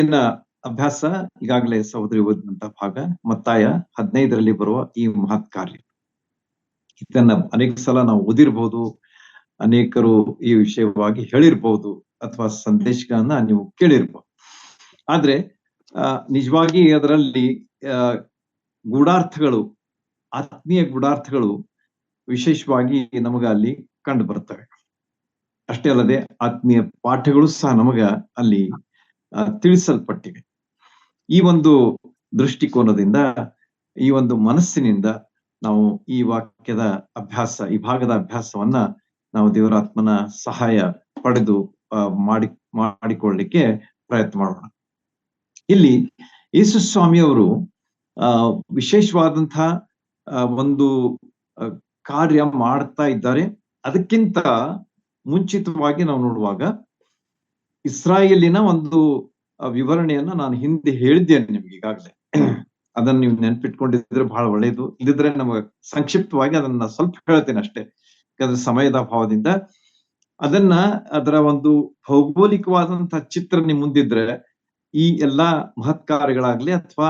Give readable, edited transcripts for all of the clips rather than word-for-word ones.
ಇವತ್ತಿನ ಅಭ್ಯಾಸ ಈಗಾಗಲೇ ಸಹೋದರಿ ಓದಿದಂತ ಭಾಗ ಮತ್ತಾಯ 15ರಲ್ಲಿ ಬರುವ ಈ ಮಹತ್ ಕಾರ್ಯ. ಇದನ್ನ ಅನೇಕ ಸಲ ನಾವು ಓದಿರ್ಬಹುದು, ಅನೇಕರು ಈ ವಿಷಯವಾಗಿ ಹೇಳಿರ್ಬಹುದು ಅಥವಾ ಸಂದೇಶಗಳನ್ನ ನೀವು ಕೇಳಿರ್ಬಹುದು. ಆದ್ರೆ ನಿಜವಾಗಿ ಅದರಲ್ಲಿ ಗೂಢಾರ್ಥಗಳು, ಆತ್ಮೀಯ ಗೂಢಾರ್ಥಗಳು ವಿಶೇಷವಾಗಿ ನಮಗ ಅಲ್ಲಿ ಕಂಡು ಬರ್ತವೆ. ಅಷ್ಟೇ ಅಲ್ಲದೆ ಆತ್ಮೀಯ ಪಾಠಗಳು ಸಹ ನಮಗ ಅಲ್ಲಿ ತಿಳಿಸಲ್ಪಟ್ಟಿವೆ. ಈ ಒಂದು ದೃಷ್ಟಿಕೋನದಿಂದ, ಈ ಒಂದು ಮನಸ್ಸಿನಿಂದ ನಾವು ಈ ವಾಕ್ಯದ ಅಭ್ಯಾಸ, ಈ ಭಾಗದ ಅಭ್ಯಾಸವನ್ನ ನಾವು ದೇವರಾತ್ಮನ ಸಹಾಯ ಪಡೆದು ಮಾಡಿಕೊಳ್ಳಲಿಕ್ಕೆ ಪ್ರಯತ್ನ ಮಾಡೋಣ. ಇಲ್ಲಿ ಯೇಸು ಸ್ವಾಮಿಯವರು ವಿಶೇಷವಾದಂತಹ ಒಂದು ಕಾರ್ಯ ಮಾಡ್ತಾ ಇದ್ದಾರೆ. ಅದಕ್ಕಿಂತ ಮುಂಚಿತವಾಗಿ ನಾವು ನೋಡುವಾಗ ಇಸ್ರಾಯೇಲಿನ ಒಂದು ವಿವರಣೆಯನ್ನ ನಾನು ಹಿಂದೆ ಹೇಳಿದ್ದೇನೆ ನಿಮ್ಗೆ ಈಗಾಗಲೇ. ಅದನ್ನ ನೀವು ನೆನ್ಪಿಟ್ಕೊಂಡಿದ್ರೆ ಬಹಳ ಒಳ್ಳೆಯದು. ಇಲ್ಲಿದ್ರೆ ನಮಗೆ ಸಂಕ್ಷಿಪ್ತವಾಗಿ ಅದನ್ನ ಸ್ವಲ್ಪ ಹೇಳ್ತೇನೆ ಅಷ್ಟೇ, ಯಾಕಂದ್ರೆ ಸಮಯದ ಅಭಾವದಿಂದ. ಅದರ ಒಂದು ಭೌಗೋಳಿಕವಾದಂತಹ ಚಿತ್ರ ನಿಮ್ ಮುಂದಿದ್ರೆ ಈ ಎಲ್ಲಾ ಮಹತ್ ಕಾರ್ಯಗಳಾಗ್ಲಿ ಅಥವಾ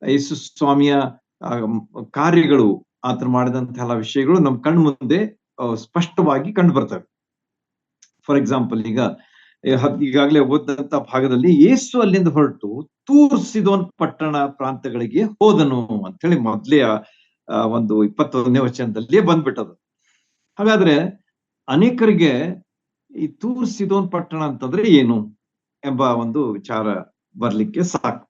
ಯೇಸು ಸ್ವಾಮಿಯ ಕಾರ್ಯಗಳು, ಆತ ಮಾಡಿದಂತಹ ಎಲ್ಲ ವಿಷಯಗಳು ನಮ್ ಕಣ್ಣು ಮುಂದೆ ಸ್ಪಷ್ಟವಾಗಿ ಕಂಡು ಬರ್ತವೆ. ಫಾರ್ ಎಕ್ಸಾಂಪಲ್, ಈಗಾಗಲೇ ಓದಂತ ಭಾಗದಲ್ಲಿ ಯೇಸು ಅಲ್ಲಿಂದ ಹೊರಟು ತೂರ್ ಸಿದೋನ್ ಪಟ್ಟಣ ಪ್ರಾಂತಗಳಿಗೆ ಹೋದನು ಅಂತ ಹೇಳಿ ಮೊದಲೇ ಒಂದು 21ನೇ ವಚನದಲ್ಲಿ ಬಂದ್ಬಿಟ್ಟದು. ಹಾಗಾದ್ರೆ ಅನೇಕರಿಗೆ ಈ ತೂರ್ ಸಿದೋನ್ ಪಟ್ಟಣ ಅಂತಂದ್ರೆ ಏನು ಎಂಬ ಒಂದು ವಿಚಾರ ಬರ್ಲಿಕ್ಕೆ ಸಾಕು.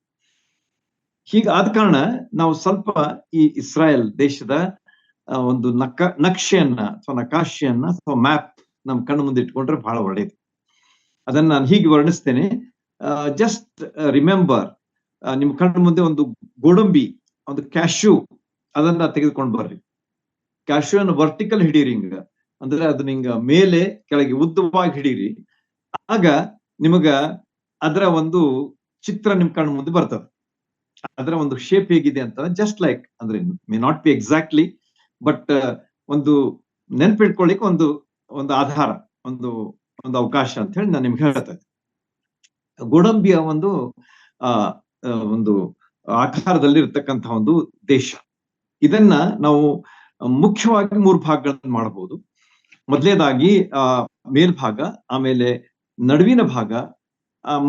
ಹೀಗಾದ ಕಾರಣ ನಾವು ಸ್ವಲ್ಪ ಈ ಇಸ್ರಾಯೇಲ್ ದೇಶದ ಒಂದು ನಕ್ಷೆಯನ್ನ ಅಥವಾ ನಕಾಶೆಯನ್ನ ಅಥವಾ ಮ್ಯಾಪ್ ನಮ್ ಕಣ್ಣು ಮುಂದೆ ಇಟ್ಕೊಂಡ್ರೆ ಬಹಳ ಒಳ್ಳೇದು. ಅದನ್ನ ನಾನು ಹೀಗೆ ವರ್ಣಿಸ್ತೇನೆ. ಜಸ್ಟ್ ರಿಮೆಂಬರ್, ನಿಮ್ ಕಣ್ಣು ಮುಂದೆ ಒಂದು ಗೋಡಂಬಿ, ಒಂದು ಕ್ಯಾಶ್ಯೂ, ಅದನ್ನ ತೆಗೆದುಕೊಂಡು ಬರ್ರಿ. ಕ್ಯಾಶ್ಯೂ ಅನ್ನು ವರ್ಟಿಕಲ್ ಹಿಡೀರಿಂಗ, ಅಂದ್ರೆ ಅದನ್ನ ಹಿಂಗ ಮೇಲೆ ಕೆಳಗೆ ಉದ್ದವಾಗಿ ಹಿಡೀರಿ. ಆಗ ನಿಮಗ ಅದರ ಒಂದು ಚಿತ್ರ ನಿಮ್ ಕಣ್ಣು ಮುಂದೆ ಬರ್ತದೆ. ಅದರ ಒಂದು ಶೇಪ್ ಹೇಗಿದೆ ಅಂತ ಜಸ್ಟ್ ಲೈಕ್, ಅಂದ್ರೆ may not be exactly, but ಒಂದು ನೆನ್ಪಿಟ್ಕೊಳ್ಳಿಕ್ಕೆ ಒಂದು ಆಧಾರ, ಒಂದು ಅವಕಾಶ ಅಂತ ಹೇಳಿ ನಾನು ನಿಮ್ಗೆ ಹೇಳ್ತಾ ಇದ್ದೆ. ಗೋಡಂಬಿಯ ಒಂದು ಆಕಾರದಲ್ಲಿ ಇರ್ತಕ್ಕಂತಹ ಒಂದು ದೇಶ. ಇದನ್ನ ನಾವು ಮುಖ್ಯವಾಗಿ 3 ಭಾಗಗಳನ್ನು ಮಾಡಬಹುದು. ಮೊದಲನೇದಾಗಿ ಮೇಲ್ಭಾಗ, ಆಮೇಲೆ ನಡುವಿನ ಭಾಗ,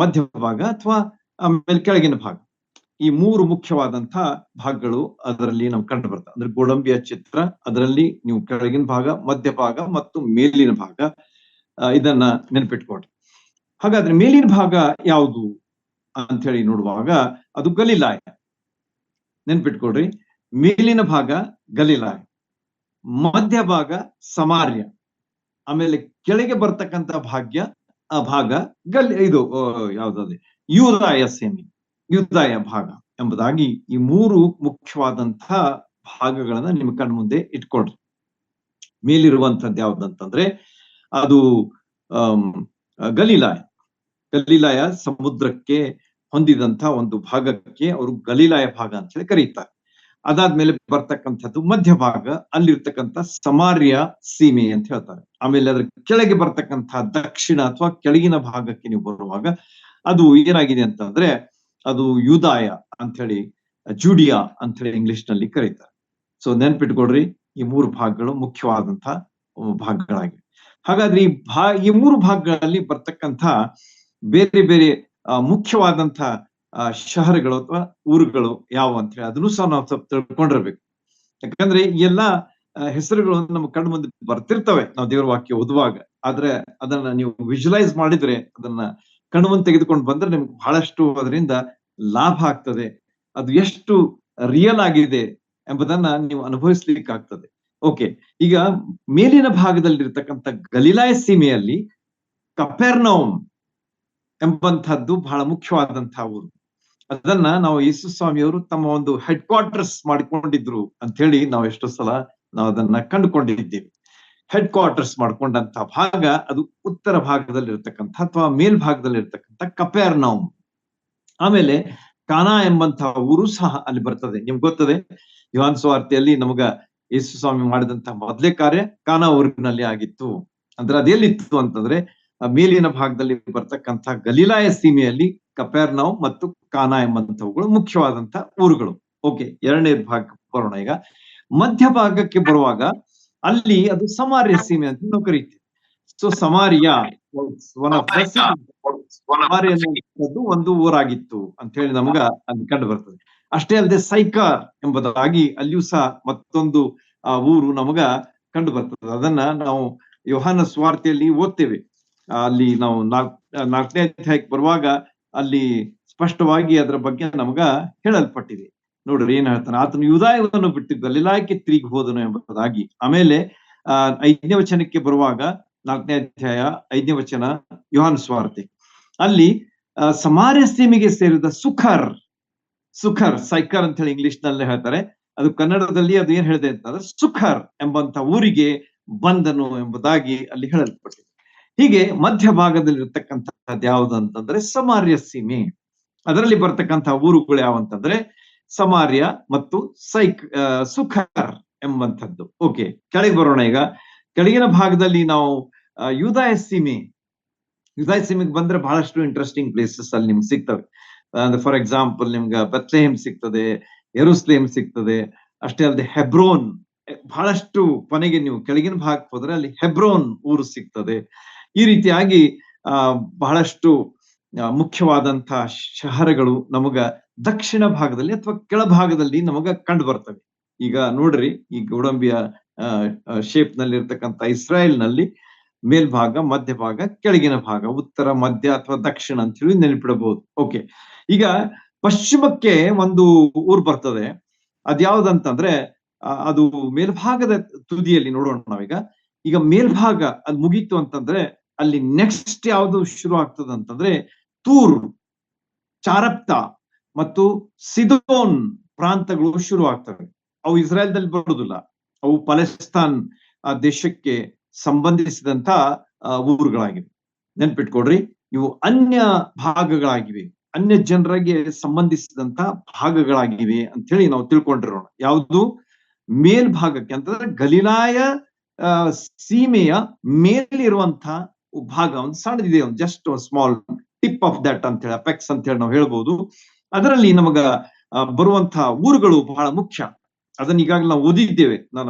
ಮಧ್ಯಭಾಗ ಅಥವಾ ಆಮೇಲೆ ಕೆಳಗಿನ ಭಾಗ. ಈ 3 ಮುಖ್ಯವಾದಂತಹ ಭಾಗಗಳು ಅದರಲ್ಲಿ ನಾವು ಕಂಡು ಬರ್ತವೆ. ಅಂದ್ರೆ ಗೋಡಂಬಿಯ ಚಿತ್ರ, ಅದರಲ್ಲಿ ನೀವು ಕೆಳಗಿನ ಭಾಗ, ಮಧ್ಯಭಾಗ ಮತ್ತು ಮೇಲಿನ ಭಾಗ, ಇದನ್ನ ನೆನ್ಪಿಟ್ಕೊಡ್ರಿ. ಹಾಗಾದ್ರೆ ಮೇಲಿನ ಭಾಗ ಯಾವುದು ಅಂತ ಹೇಳಿ ನೋಡುವಾಗ ಅದು ಗಲಿಲಾಯ. ನೆನ್ಪಿಟ್ಕೊಡ್ರಿ, ಮೇಲಿನ ಭಾಗ ಗಲಿಲಾಯ, ಮಧ್ಯಭಾಗ ಸಮಾರ್ಯ, ಆಮೇಲೆ ಕೆಳಗೆ ಬರ್ತಕ್ಕಂಥ ಭಾಗ ಯಾವ್ದು ಯೂದಾಯ ಭಾಗ ಎಂಬುದಾಗಿ ಈ 3 ಮುಖ್ಯವಾದಂತಹ ಭಾಗಗಳನ್ನ ನಿಮ್ಮ ಕಣ್ಣ ಮುಂದೆ ಇಟ್ಕೊಳ್ರಿ. ಮೇಲಿರುವಂತದ್ದು ಯಾವ್ದಂತಂದ್ರೆ ಅದು ಗಲಿಲಾಯ ಸಮುದ್ರಕ್ಕೆ ಹೊಂದಿದಂತ ಒಂದು ಭಾಗಕ್ಕೆ ಅವರು ಗಲಿಲಾಯ ಭಾಗ ಅಂತ ಹೇಳಿ ಕರೀತಾರೆ. ಅದಾದ್ಮೇಲೆ ಬರ್ತಕ್ಕಂಥದ್ದು ಮಧ್ಯಭಾಗ, ಅಲ್ಲಿರ್ತಕ್ಕಂಥ ಸಮಾರ್ಯ ಸೀಮೆ ಅಂತ ಹೇಳ್ತಾರೆ. ಆಮೇಲೆ ಅದ್ರ ಕೆಳಗೆ ಬರ್ತಕ್ಕಂಥ ದಕ್ಷಿಣ ಅಥವಾ ಕೆಳಗಿನ ಭಾಗಕ್ಕೆ ನೀವು ಬರುವಾಗ ಅದು ಏನಾಗಿದೆ ಅಂತಂದ್ರೆ ಅದು ಯೂದಾಯ ಅಂತ ಹೇಳಿ, ಜೂಡಿಯಾ ಅಂತ ಹೇಳಿ ಇಂಗ್ಲಿಷ್ ನಲ್ಲಿ ಕರೀತಾರೆ. ಸೊ ನೆನ್ಪಿಟ್ಕೊಡ್ರಿ, ಈ 3 ಭಾಗಗಳು ಮುಖ್ಯವಾದಂತಹ ಭಾಗಗಳಾಗಿವೆ. ಹಾಗಾದ್ರೆ ಈ 3 ಭಾಗಗಳಲ್ಲಿ ಬರ್ತಕ್ಕಂಥ ಬೇರೆ ಬೇರೆ ಮುಖ್ಯವಾದಂತಹ ಶಹರಗಳು ಅಥವಾ ಊರುಗಳು ಯಾವ ಅಂತ ಹೇಳಿ ಅದನ್ನು ಸಹ ನಾವು ಸ್ವಲ್ಪ ತಿಳ್ಕೊಂಡಿರ್ಬೇಕು. ಯಾಕಂದ್ರೆ ಈ ಎಲ್ಲಾ ಹೆಸರುಗಳು ನಮ್ಮ ಕಣ್ಣು ಮುಂದೆ ಬರ್ತಿರ್ತವೆ ನಾವು ದೇವರ ವಾಕ್ಯ ಓದುವಾಗ. ಆದ್ರೆ ಅದನ್ನ ನೀವು ವಿಜುವಲೈಸ್ ಮಾಡಿದ್ರೆ, ಅದನ್ನ ಕಣ್ಣು ಮುಂದೆ ತೆಗೆದುಕೊಂಡು ಬಂದ್ರೆ ನಿಮ್ಗೆ ಬಹಳಷ್ಟು ಅದರಿಂದ ಲಾಭ ಆಗ್ತದೆ. ಅದು ಎಷ್ಟು ರಿಯಲ್ ಆಗಿದೆ ಎಂಬುದನ್ನ ನೀವು ಅನುಭವಿಸ್ಲಿಕ್ಕೆ ಆಗ್ತದೆ. ಓಕೆ, ಈಗ ಮೇಲಿನ ಭಾಗದಲ್ಲಿ ಇರ್ತಕ್ಕಂಥ ಗಲಿಲಾಯ ಸೀಮೆಯಲ್ಲಿ ಕಪೆರ್ನೌಮ್ ಎಂಬಂತಹದ್ದು ಬಹಳ ಮುಖ್ಯವಾದಂತಹ ಊರು. ಅದನ್ನ ನಾವು ಯೇಸು ಸ್ವಾಮಿಯವರು ತಮ್ಮ ಒಂದು ಹೆಡ್ ಕ್ವಾರ್ಟರ್ಸ್ ಮಾಡಿಕೊಂಡಿದ್ರು ಅಂತ ಹೇಳಿ ನಾವು ಎಷ್ಟೋ ಸಲ ನಾವು ಅದನ್ನ ಕಂಡುಕೊಂಡಿದ್ದೇವೆ. ಹೆಡ್ ಕ್ವಾರ್ಟರ್ಸ್ ಮಾಡ್ಕೊಂಡಂತಹ ಭಾಗ ಅದು ಉತ್ತರ ಭಾಗದಲ್ಲಿ ಇರ್ತಕ್ಕಂಥ ಅಥವಾ ಮೇಲ್ಭಾಗದಲ್ಲಿ ಇರ್ತಕ್ಕಂಥ ಕಪೆರ್ನೌಮ್. ಆಮೇಲೆ ಕಾನಾ ಎಂಬಂತಹ ಊರು ಸಹ ಅಲ್ಲಿ ಬರ್ತದೆ. ನಿಮ್ಗೆ ಗೊತ್ತದೆ, ಯೋಹಾನ ಸುವಾರ್ತೆಯಲ್ಲಿ ನಮಗ ಯೇಸು ಸ್ವಾಮಿ ಮಾಡಿದಂತಹ ಮೊದಲೇ ಕಾರ್ಯ ಕಾನಾ ಊರಿನಲ್ಲಿ ಆಗಿತ್ತು. ಅಂದ್ರೆ ಅದೆಲ್ಲಿತ್ತು ಅಂತಂದ್ರೆ ಮೇಲಿನ ಭಾಗದಲ್ಲಿ ಬರ್ತಕ್ಕಂಥ ಗಲಿಲಾಯ ಸೀಮೆಯಲ್ಲಿ ಕಪೆರ್ನೌಮ್ ಮತ್ತು ಕಾನಾ ಎಂಬಂತವುಗಳು ಮುಖ್ಯವಾದಂತ ಊರುಗಳು. ಓಕೆ, ಎರಡನೇ ಭಾಗಕ್ಕೆ ಬರೋಣ. ಈಗ ಮಧ್ಯ ಭಾಗಕ್ಕೆ ಬರುವಾಗ ಅಲ್ಲಿ ಅದು ಸಮಾರ್ಯ ಸೀಮೆ ಅಂತ ನಾವು ಕರಿತೀವಿ. So Samaria one of the Samaria ಅನ್ನುವಂಥದ್ದು ಒಂದು ಊರಾಗಿತ್ತು ಅಂತ ಹೇಳಿ ನಮ್ಗ ಅಲ್ಲಿ ಕಂಡು ಬರ್ತದೆ. ಅಷ್ಟೇ ಅಲ್ಲದೆ ಸೈಕಾರ್ ಎಂಬುದಾಗಿ ಅಲ್ಲಿಯೂ ಸಹ ಮತ್ತೊಂದು ಊರು ನಮಗ ಕಂಡು ಬರ್ತದೆ. ಅದನ್ನ ನಾವು ಯೋಹಾನ ಸುವಾರ್ತೆಯಲ್ಲಿ ಓದ್ತೇವೆ. ಅಲ್ಲಿ ನಾವು ನಾಲ್ಕನೇ ಅಧ್ಯಾಯಕ್ಕೆ ಬರುವಾಗ ಅಲ್ಲಿ ಸ್ಪಷ್ಟವಾಗಿ ಅದರ ಬಗ್ಗೆ ನಮಗ ಹೇಳಲ್ಪಟ್ಟಿದೆ. ನೋಡ್ರಿ ಏನ್ ಹೇಳ್ತಾನೆ, ಆತನು ಯೂದಾಯವನ್ನು ಬಿಟ್ಟು ಗಲಿಲಾಯಕ್ಕೆ ತಿರುಗಿ ಹೋದನು ಎಂಬುದಾಗಿ. ಆಮೇಲೆ 5ನೇ ವಚನಕ್ಕೆ ಬರುವಾಗ 4ನೇ ಅಧ್ಯಾಯ 5ನೇ ವಚನ ಯೋಹಾನ ಸುವಾರ್ತೆ, ಅಲ್ಲಿ ಸಮಾರ್ಯ ಸೀಮೆಗೆ ಸೇರಿದ ಸುಖರ್ ಸೈಕರ್ ಅಂತ ಹೇಳಿ ಇಂಗ್ಲಿಷ್ ನಲ್ಲಿ ಹೇಳ್ತಾರೆ. ಅದು ಕನ್ನಡದಲ್ಲಿ ಅದು ಏನ್ ಹೇಳಿದೆ ಅಂತಂದ್ರೆ ಸುಖರ್ ಎಂಬಂತ ಊರಿಗೆ ಬಂದನು ಎಂಬುದಾಗಿ ಅಲ್ಲಿ ಹೇಳಲ್ಪಟ್ಟಿದೆ. ಹೀಗೆ ಮಧ್ಯ ಭಾಗದಲ್ಲಿ ಇರ್ತಕ್ಕಂಥದ್ದು ಯಾವುದು ಅಂತಂದ್ರೆ ಸಮಾರ್ಯ ಸೀಮೆ. ಅದರಲ್ಲಿ ಬರ್ತಕ್ಕಂಥ ಊರುಗಳು ಯಾವಂತಂದ್ರೆ ಸಮಾರ್ಯ ಮತ್ತು ಸುಖರ್ ಎಂಬಂಥದ್ದು. ಓಕೆ, ಕೆಳಗೆ ಬರೋಣ. ಈಗ ಕೆಳಗಿನ ಭಾಗದಲ್ಲಿ ನಾವು ಯೂದಾಯ ಸೀಮೆಗೆ ಬಂದ್ರೆ ಬಹಳಷ್ಟು ಇಂಟ್ರೆಸ್ಟಿಂಗ್ ಪ್ಲೇಸಸ್ ಅಲ್ಲಿ ನಿಮ್ಗೆ ಸಿಗ್ತವೆ. ಫಾರ್ ಎಕ್ಸಾಂಪಲ್ ನಿಮ್ಗೆ ಬೆತ್ಲೆಹೇಮ್ ಸಿಗ್ತದೆ, ಯೆರೂಸಲೇಮ್ ಸಿಗ್ತದೆ. ಅಷ್ಟೇ ಅಲ್ಲದೆ ಹೆಬ್ರೋನ್, ಬಹಳಷ್ಟು ಕೊನೆಗೆ ನೀವು ಕೆಳಗಿನ ಭಾಗಕ್ಕೆ ಹೋದ್ರೆ ಅಲ್ಲಿ ಹೆಬ್ರೋನ್ ಊರು ಸಿಗ್ತದೆ. ಈ ರೀತಿಯಾಗಿ ಬಹಳಷ್ಟು ಮುಖ್ಯವಾದಂತಹ ಶಹರಗಳು ನಮಗ ದಕ್ಷಿಣ ಭಾಗದಲ್ಲಿ ಅಥವಾ ಕೆಳಭಾಗದಲ್ಲಿ ನಮಗ ಕಂಡು ಬರ್ತವೆ. ಈಗ ನೋಡ್ರಿ, ಈ ಗೋಡಂಬಿಯ ಶೇಪ್ ನಲ್ಲಿ ಇರ್ತಕ್ಕಂಥ ಇಸ್ರಾಯೇಲ್ ನಲ್ಲಿ ಮೇಲ್ಭಾಗ, ಮಧ್ಯಭಾಗ, ಕೆಳಗಿನ ಭಾಗ, ಉತ್ತರ, ಮಧ್ಯ ಅಥವಾ ದಕ್ಷಿಣ ಅಂತ ಹೇಳಿ ನೆನಪಿಡಬಹುದು. ಓಕೆ, ಈಗ ಪಶ್ಚಿಮಕ್ಕೆ ಒಂದು ಊರು ಬರ್ತದೆ. ಅದ್ಯಾವ್ದಂತಂದ್ರೆ ಅದು ಮೇಲ್ಭಾಗದ ತುದಿಯಲ್ಲಿ ನೋಡೋಣ ನಾವೀಗ. ಈಗ ಮೇಲ್ಭಾಗ ಅದು ಮುಗೀತು ಅಂತಂದ್ರೆ ಅಲ್ಲಿ ನೆಕ್ಸ್ಟ್ ಯಾವುದು ಶುರು ಆಗ್ತದೆ ಅಂತಂದ್ರೆ ತೂರ್, ಚಾರಪ್ತಾ ಮತ್ತು ಸಿದೋನ್ ಪ್ರಾಂತಗಳು ಶುರು ಆಗ್ತವೆ. ಅವು ಇಸ್ರಾಯೇಲ್ದಲ್ಲಿ ಬರುವುದಿಲ್ಲ, ಅವು ಪಾಲೆಸ್ತಾನ್ ದೇಶಕ್ಕೆ ಸಂಬಂಧಿಸಿದಂತ ಊರುಗಳಾಗಿವೆ. ನೆನ್ಪಿಟ್ಕೊಡ್ರಿ, ಇವು ಅನ್ಯ ಭಾಗಗಳಾಗಿವೆ, ಅನ್ಯ ಜನರಿಗೆ ಸಂಬಂಧಿಸಿದಂತ ಭಾಗಗಳಾಗಿವೆ ಅಂತ ಹೇಳಿ ನಾವು ತಿಳ್ಕೊಂಡಿರೋಣ. ಯಾವುದು ಮೇಲ್ಭಾಗಕ್ಕೆ ಅಂತಂದ್ರೆ ಗಲಿಲಾಯ ಸೀಮೆಯ ಮೇಲಿರುವಂತಹ ಭಾಗ ಒಂದು ಸಣ್ಣದಿದೆ, ಒಂದು just small tip of that ಅಂತ ಹೇಳಿ, ಅಪೆಕ್ಸ್ ಅಂತ ಹೇಳಿ ನಾವು ಹೇಳ್ಬೋದು. ಅದರಲ್ಲಿ ನಮಗ ಬರುವಂತಹ ಊರುಗಳು ಬಹಳ ಮುಖ್ಯ. ಅದನ್ನ ಈಗಾಗಲೇ ನಾವು ಓದಿದ್ದೇವೆ.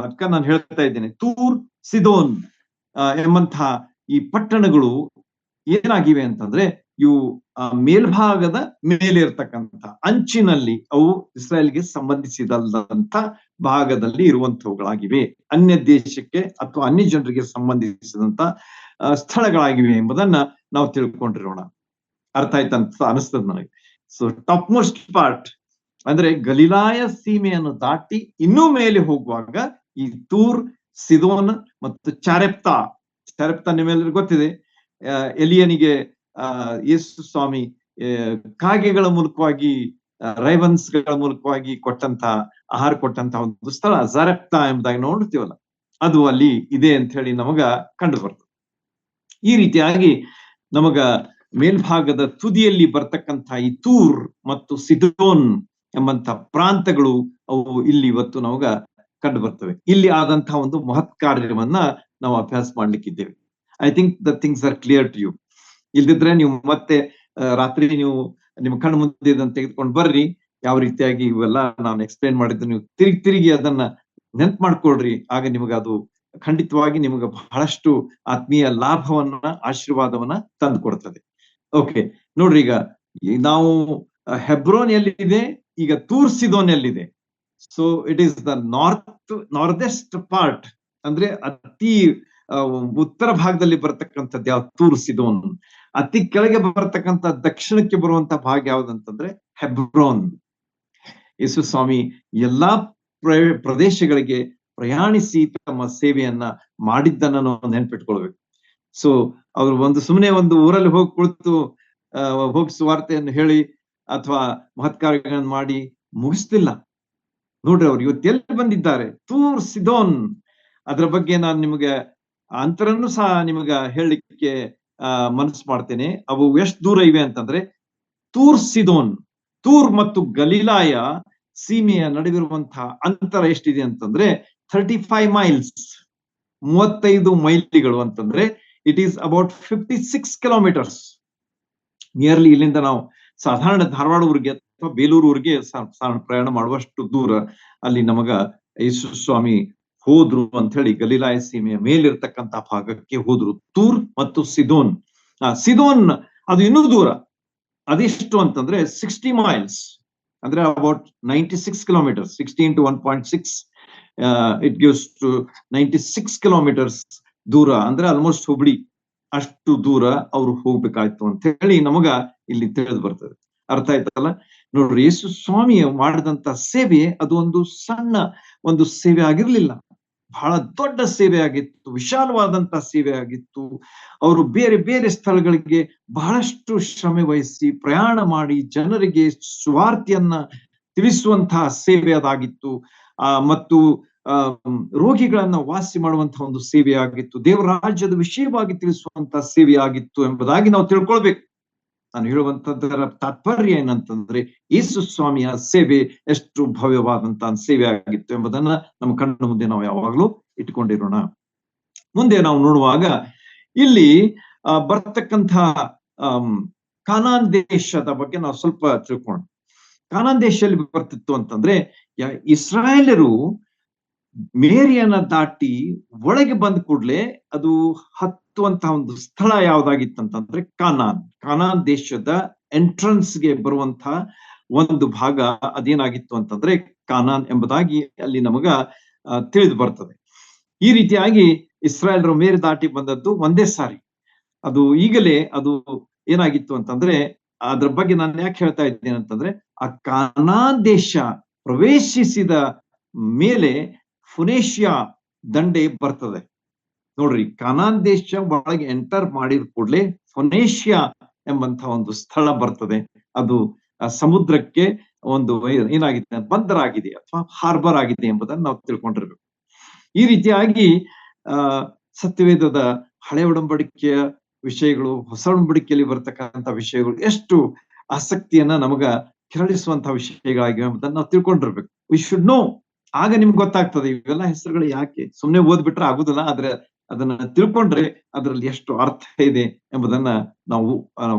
ನಾನು ಹೇಳ್ತಾ ಇದ್ದೇನೆ, ತೂರ್, ಸಿದೋನ್ ಎಂಬಂತಹ ಈ ಪಟ್ಟಣಗಳು ಏನಾಗಿವೆ ಅಂತಂದ್ರೆ ಇವು ಮೇಲ್ಭಾಗದ ಮೇಲೆ ಇರ್ತಕ್ಕಂಥ ಅಂಚಿನಲ್ಲಿ ಅವು ಇಸ್ರಾಯೇಲ್ಗೆ ಸಂಬಂಧಿಸಿದಂತ ಭಾಗದಲ್ಲಿ ಇರುವಂತವುಗಳಾಗಿವೆ. ಅನ್ಯ ದೇಶಕ್ಕೆ ಅಥವಾ ಅನ್ಯ ಜನರಿಗೆ ಸಂಬಂಧಿಸಿದಂತ ಸ್ಥಳಗಳಾಗಿವೆ ಎಂಬುದನ್ನ ನಾವು ತಿಳ್ಕೊಂಡಿರೋಣ. ಅರ್ಥ ಆಯ್ತಂತ ಅನಿಸ್ತದ ನನಗೆ. ಸೊ ಟಾಪ್ ಮೋಸ್ಟ್ ಪಾರ್ಟ್ ಅಂದ್ರೆ ಗಲಿಲಾಯ ಸೀಮೆಯನ್ನು ದಾಟಿ ಇನ್ನೂ ಮೇಲೆ ಹೋಗುವಾಗ ಈ ತೂರ್, ಸಿದೋನ್ ಮತ್ತು ಚಾರೆಪ್ತಾ ನಿಮ್ಮೆಲ್ಲರಿಗೂ ಗೊತ್ತಿದೆ. ಎಲಿಯನಿಗೆ ಯೇಸು ಸ್ವಾಮಿ ಕಾಗೆಗಳ ಮೂಲಕವಾಗಿ, ರೈವನ್ಸ್ ಗಳ ಮೂಲಕವಾಗಿ ಆಹಾರ ಕೊಟ್ಟಂತ ಒಂದು ಸ್ಥಳ ಜರೆಪ್ತಾ ಎಂಬುದಾಗಿ ನೋಡ್ತೀವಲ್ಲ, ಅದು ಅಲ್ಲಿ ಇದೆ ಅಂತ ಹೇಳಿ ನಮಗ ಕಂಡು ಬರ್ತದೆ. ಈ ರೀತಿಯಾಗಿ ನಮಗ ಮೇಲ್ಭಾಗದ ತುದಿಯಲ್ಲಿ ಬರ್ತಕ್ಕಂಥ ಈ ತೂರ್ ಮತ್ತು ಸಿದೋನ್ ಎಂಬಂತ ಪ್ರಾಂತಗಳು ಅವು ಇಲ್ಲಿ ಇವತ್ತು ನಮಗ ಕಂಡು ಬರ್ತವೆ. ಇಲ್ಲಿ ಆದಂತಹ ಒಂದು ಮಹತ್ ಕಾರ್ಯವನ್ನ ನಾವು ಅಭ್ಯಾಸ ಮಾಡ್ಲಿಕ್ಕಿದ್ದೇವೆ. I think the things are clear to you. ಇಲ್ದಿದ್ರೆ ನೀವು ಮತ್ತೆ ರಾತ್ರಿ ನೀವು ನಿಮ್ಮ ಕಣ್ಣು ಮುಂದೆ ಇದನ್ನ ತೆಗೆದುಕೊಂಡು ಬರ್ರಿ. ಯಾವ ರೀತಿಯಾಗಿ ಇವೆಲ್ಲ ನಾನು ಎಕ್ಸ್ಪ್ಲೇನ್ ಮಾಡಿದ್ದು ನೀವು ತಿರುಗಿ ಅದನ್ನ ನೆನ್ಪು ಮಾಡ್ಕೊಳ್ರಿ. ಆಗ ನಿಮಗೆ ಅದು ಖಂಡಿತವಾಗಿ ನಿಮಗೆ ಬಹಳಷ್ಟು ಆತ್ಮೀಯ ಲಾಭವನ್ನ, ಆಶೀರ್ವಾದವನ್ನ ತಂದು ಕೊಡ್ತದೆ. ಓಕೆ, ನೋಡ್ರಿ, ಈಗ ನಾವು ಹೆಬ್ರೋನ್ ಎಲ್ಲಿದೆ, ಈಗ ತೂರ್, ಸಿದೋನ್ ಎಲ್ಲಿದೆ. So it is the north part, ಅಂದ್ರೆ ಅತಿ ಉತ್ತರ ಭಾಗದಲ್ಲಿ ಬರ್ತಕ್ಕಂಥದ್ದು ಯಾವ್ದು, ತೂರ್, ಸಿದೋನ್. ಅತಿ ಕೆಳಗೆ ಬರ್ತಕ್ಕಂಥ ದಕ್ಷಿಣಕ್ಕೆ ಬರುವಂತ ಭಾಗ ಯಾವ್ದಂತಂದ್ರೆ ಹೆಬ್ರೋನ್. ಯೇಸು ಸ್ವಾಮಿ ಎಲ್ಲಾ ಪ್ರದೇಶಗಳಿಗೆ ಪ್ರಯಾಣಿಸಿ ತಮ್ಮ ಸೇವೆಯನ್ನ ಮಾಡಿದ್ದನ್ನ ನಾವು ನೆನ್ಪಿಟ್ಕೊಳ್ಬೇಕು. ಸೊ ಅವ್ರು ಸುಮ್ಮನೆ ಒಂದು ಊರಲ್ಲಿ ಹೋಗಿ ಕುಳಿತು ಹೋಗಿ ಸುವಾರ್ತೆಯನ್ನು ಹೇಳಿ ಅಥವಾ ಮಹತ್ಕಾರ್ಯಗಳನ್ನು ಮಾಡಿ ಮುಗಿಸ್ತಿಲ್ಲ. ನೋಡ್ರಿ, ಅವ್ರು ಇವತ್ತು ಎಲ್ಲಿ ಬಂದಿದ್ದಾರೆ, ತೂರ್, ಸಿದೋನ್. ಅದ್ರ ಬಗ್ಗೆ ನಾನು ನಿಮಗೆ ಅಂತರನ್ನು ಸಹ ನಿಮಗೆ ಹೇಳಲಿಕ್ಕೆ ಮನಸ್ಸು ಮಾಡ್ತೇನೆ. ಅವು ಎಷ್ಟು ದೂರ ಇವೆ ಅಂತಂದ್ರೆ, ತೂರ್ ಮತ್ತು ಗಲಿಲಾಯ ಸೀಮೆಯ ನಡುವಿರುವಂತಹ ಅಂತರ ಎಷ್ಟಿದೆ ಅಂತಂದ್ರೆ 35 ಮೈಲ್ಸ್, 35 ಮೈಲಿಗಳು ಅಂತಂದ್ರೆ it is about 56 kilometers. Nearly ಇಲ್ಲಿಂದ ನಾವು ಸಾಧಾರಣ ಧಾರವಾಡ ಊರಿಗೆ ಅಥವಾ ಬೇಲೂರು ಊರಿಗೆ ಸಾಧಾರಣ ಪ್ರಯಾಣ ಮಾಡುವಷ್ಟು ದೂರ ಅಲ್ಲಿ ನಮಗ ಯೇಸು ಸ್ವಾಮಿ ಹೋದ್ರು ಅಂತ ಹೇಳಿ ಗಲಿಲಾಯ ಸೀಮೆಯ ಮೇಲಿರ್ತಕ್ಕಂಥ ಭಾಗಕ್ಕೆ ಹೋದ್ರು. ತೂರ್ ಮತ್ತು ಸಿದೋನ್. ಸಿದೋನ್ ಅದು ಇನ್ನೂ ದೂರ. ಅದೆಷ್ಟು ಅಂತಂದ್ರೆ 60 miles, ಅಂದ್ರೆ about 96 kilometers. 60 into 1.6 it gives to 96 kilometers ದೂರ. ಅಂದ್ರೆ ಆಲ್ಮೋಸ್ಟ್ ಹುಬ್ಳಿ ಅಷ್ಟು ದೂರ ಅವ್ರು ಹೋಗ್ಬೇಕಾಯ್ತು ಅಂತ ಹೇಳಿ ನಮಗ ಇಲ್ಲಿ ತಿಳಿದು ಬರ್ತದೆ. ಅರ್ಥ ಆಯ್ತಲ್ಲ? ನೋಡ್ರಿ, ಯೇಸು ಸ್ವಾಮಿ ಮಾಡಿದಂತ ಸೇವೆ ಅದು ಒಂದು ಸಣ್ಣ ಒಂದು ಸೇವೆ ಆಗಿರ್ಲಿಲ್ಲ, ಬಹಳ ದೊಡ್ಡ ಸೇವೆ ಆಗಿತ್ತು, ವಿಶಾಲವಾದಂತಹ ಸೇವೆ ಆಗಿತ್ತು. ಅವರು ಬೇರೆ ಬೇರೆ ಸ್ಥಳಗಳಿಗೆ ಬಹಳಷ್ಟು ಶ್ರಮೆ ವಹಿಸಿ ಪ್ರಯಾಣ ಮಾಡಿ ಜನರಿಗೆ ಸುವಾರ್ತೆಯನ್ನ ತಿಳಿಸುವಂತಹ ಸೇವೆ ಅದಾಗಿತ್ತು. ಮತ್ತು ರೋಗಿಗಳನ್ನ ವಾಸಿ ಮಾಡುವಂತಹ ಒಂದು ಸೇವೆ ಆಗಿತ್ತು. ದೇವರ ರಾಜ್ಯದ ವಿಷಯವಾಗಿ ತಿಳಿಸುವಂತಹ ಸೇವೆ ಆಗಿತ್ತು ಎಂಬುದಾಗಿ ನಾವು ತಿಳ್ಕೊಳ್ಬೇಕು. ನಾನು ಹೇಳುವಂತದ್ದರ ತಾತ್ಪರ್ಯ ಏನಂತಂದ್ರೆ, ಯೇಸು ಸ್ವಾಮಿಯ ಸೇವೆ ಎಷ್ಟು ಭವ್ಯವಾದಂತಹ ಸೇವೆ ಆಗಿತ್ತು ಎಂಬುದನ್ನ ನಮ್ಮ ಕಣ್ಣ ಮುಂದೆ ನಾವು ಯಾವಾಗ್ಲೂ ಇಟ್ಕೊಂಡಿರೋಣ. ಮುಂದೆ ನಾವು ನೋಡುವಾಗ ಇಲ್ಲಿ ಬರ್ತಕ್ಕಂಥ ಕಾನಾನ್ ದೇಶದ ಬಗ್ಗೆ ನಾವು ಸ್ವಲ್ಪ ತಿಳ್ಕೊಳ್ಳೋಣ. ಕಾನಾನ್ ದೇಶದಲ್ಲಿ ಬರ್ತಿತ್ತು ಅಂತಂದ್ರೆ, ಇಸ್ರಾಯೇಲರು ಮೇರಿಯನ್ನ ದಾಟಿ ಒಳಗೆ ಬಂದ ಕೂಡ್ಲೆ ಅದು ಹತ್ತುವಂತಹ ಒಂದು ಸ್ಥಳ ಯಾವ್ದಾಗಿತ್ತಂತಂದ್ರೆ ಕಾನಾನ್ ದೇಶದ ಎಂಟ್ರನ್ಸ್ಗೆ ಬರುವಂತಹ ಒಂದು ಭಾಗ ಅದೇನಾಗಿತ್ತು ಅಂತಂದ್ರೆ ಕಾನಾನ್ ಎಂಬುದಾಗಿ ಅಲ್ಲಿ ನಮಗ ತಿಳಿದು ಬರ್ತದೆ. ಈ ರೀತಿಯಾಗಿ ಇಸ್ರಾಯೇಲರು ಮೇರೆ ದಾಟಿ ಬಂದದ್ದು ಒಂದೇ ಸಾರಿ. ಅದು ಈಗಲೇ ಅದು ಏನಾಗಿತ್ತು ಅಂತಂದ್ರೆ, ಅದ್ರ ಬಗ್ಗೆ ನಾನು ಯಾಕೆ ಹೇಳ್ತಾ ಇದ್ದೇನೆ ಅಂತಂದ್ರೆ, ಆ ಕಾನಾನ್ ದೇಶ ಪ್ರವೇಶಿಸಿದ ಮೇಲೆ ಫುನೇಷಿಯಾ ದಂಡೆ ಬರ್ತದೆ. ನೋಡ್ರಿ, ಕಾನಾನ್ ದೇಶ ಒಳಗೆ ಎಂಟರ್ ಮಾಡಿದ ಕೂಡಲೇ ಫುನೇಷಿಯಾ ಎಂಬಂತಹ ಒಂದು ಸ್ಥಳ ಬರ್ತದೆ. ಅದು ಸಮುದ್ರಕ್ಕೆ ಒಂದು ಏನಾಗಿದೆ, ಬಂದರಾಗಿದೆ ಅಥವಾ ಹಾರ್ಬರ್ ಆಗಿದೆ ಎಂಬುದನ್ನು ನಾವು ತಿಳ್ಕೊಂಡಿರ್ಬೇಕು. ಈ ರೀತಿಯಾಗಿ ಸತ್ಯವೇದದ ಹಳೆ ಒಡಂಬಡಿಕೆಯ ವಿಷಯಗಳು ಹೊಸ ಒಡಂಬಡಿಕೆಯಲ್ಲಿ ಬರ್ತಕ್ಕಂಥ ವಿಷಯಗಳು ಎಷ್ಟು ಆಸಕ್ತಿಯನ್ನ ನಮಗ ಕೆರಳಿಸುವಂತಹ ವಿಷಯಗಳಾಗಿವೆ ಎಂಬುದನ್ನು ನಾವು ತಿಳ್ಕೊಂಡಿರ್ಬೇಕು. We should know. ಆಗ ನಿಮ್ಗೆ ಗೊತ್ತಾಗ್ತದೆ ಇವೆಲ್ಲ ಹೆಸರುಗಳು ಯಾಕೆ, ಸುಮ್ನೆ ಓದ್ಬಿಟ್ರೆ ಆಗುದಿಲ್ಲ, ಆದ್ರೆ ಅದನ್ನ ತಿಳ್ಕೊಂಡ್ರೆ ಅದರಲ್ಲಿ ಎಷ್ಟು ಅರ್ಥ ಇದೆ ಎಂಬುದನ್ನ ನಾವು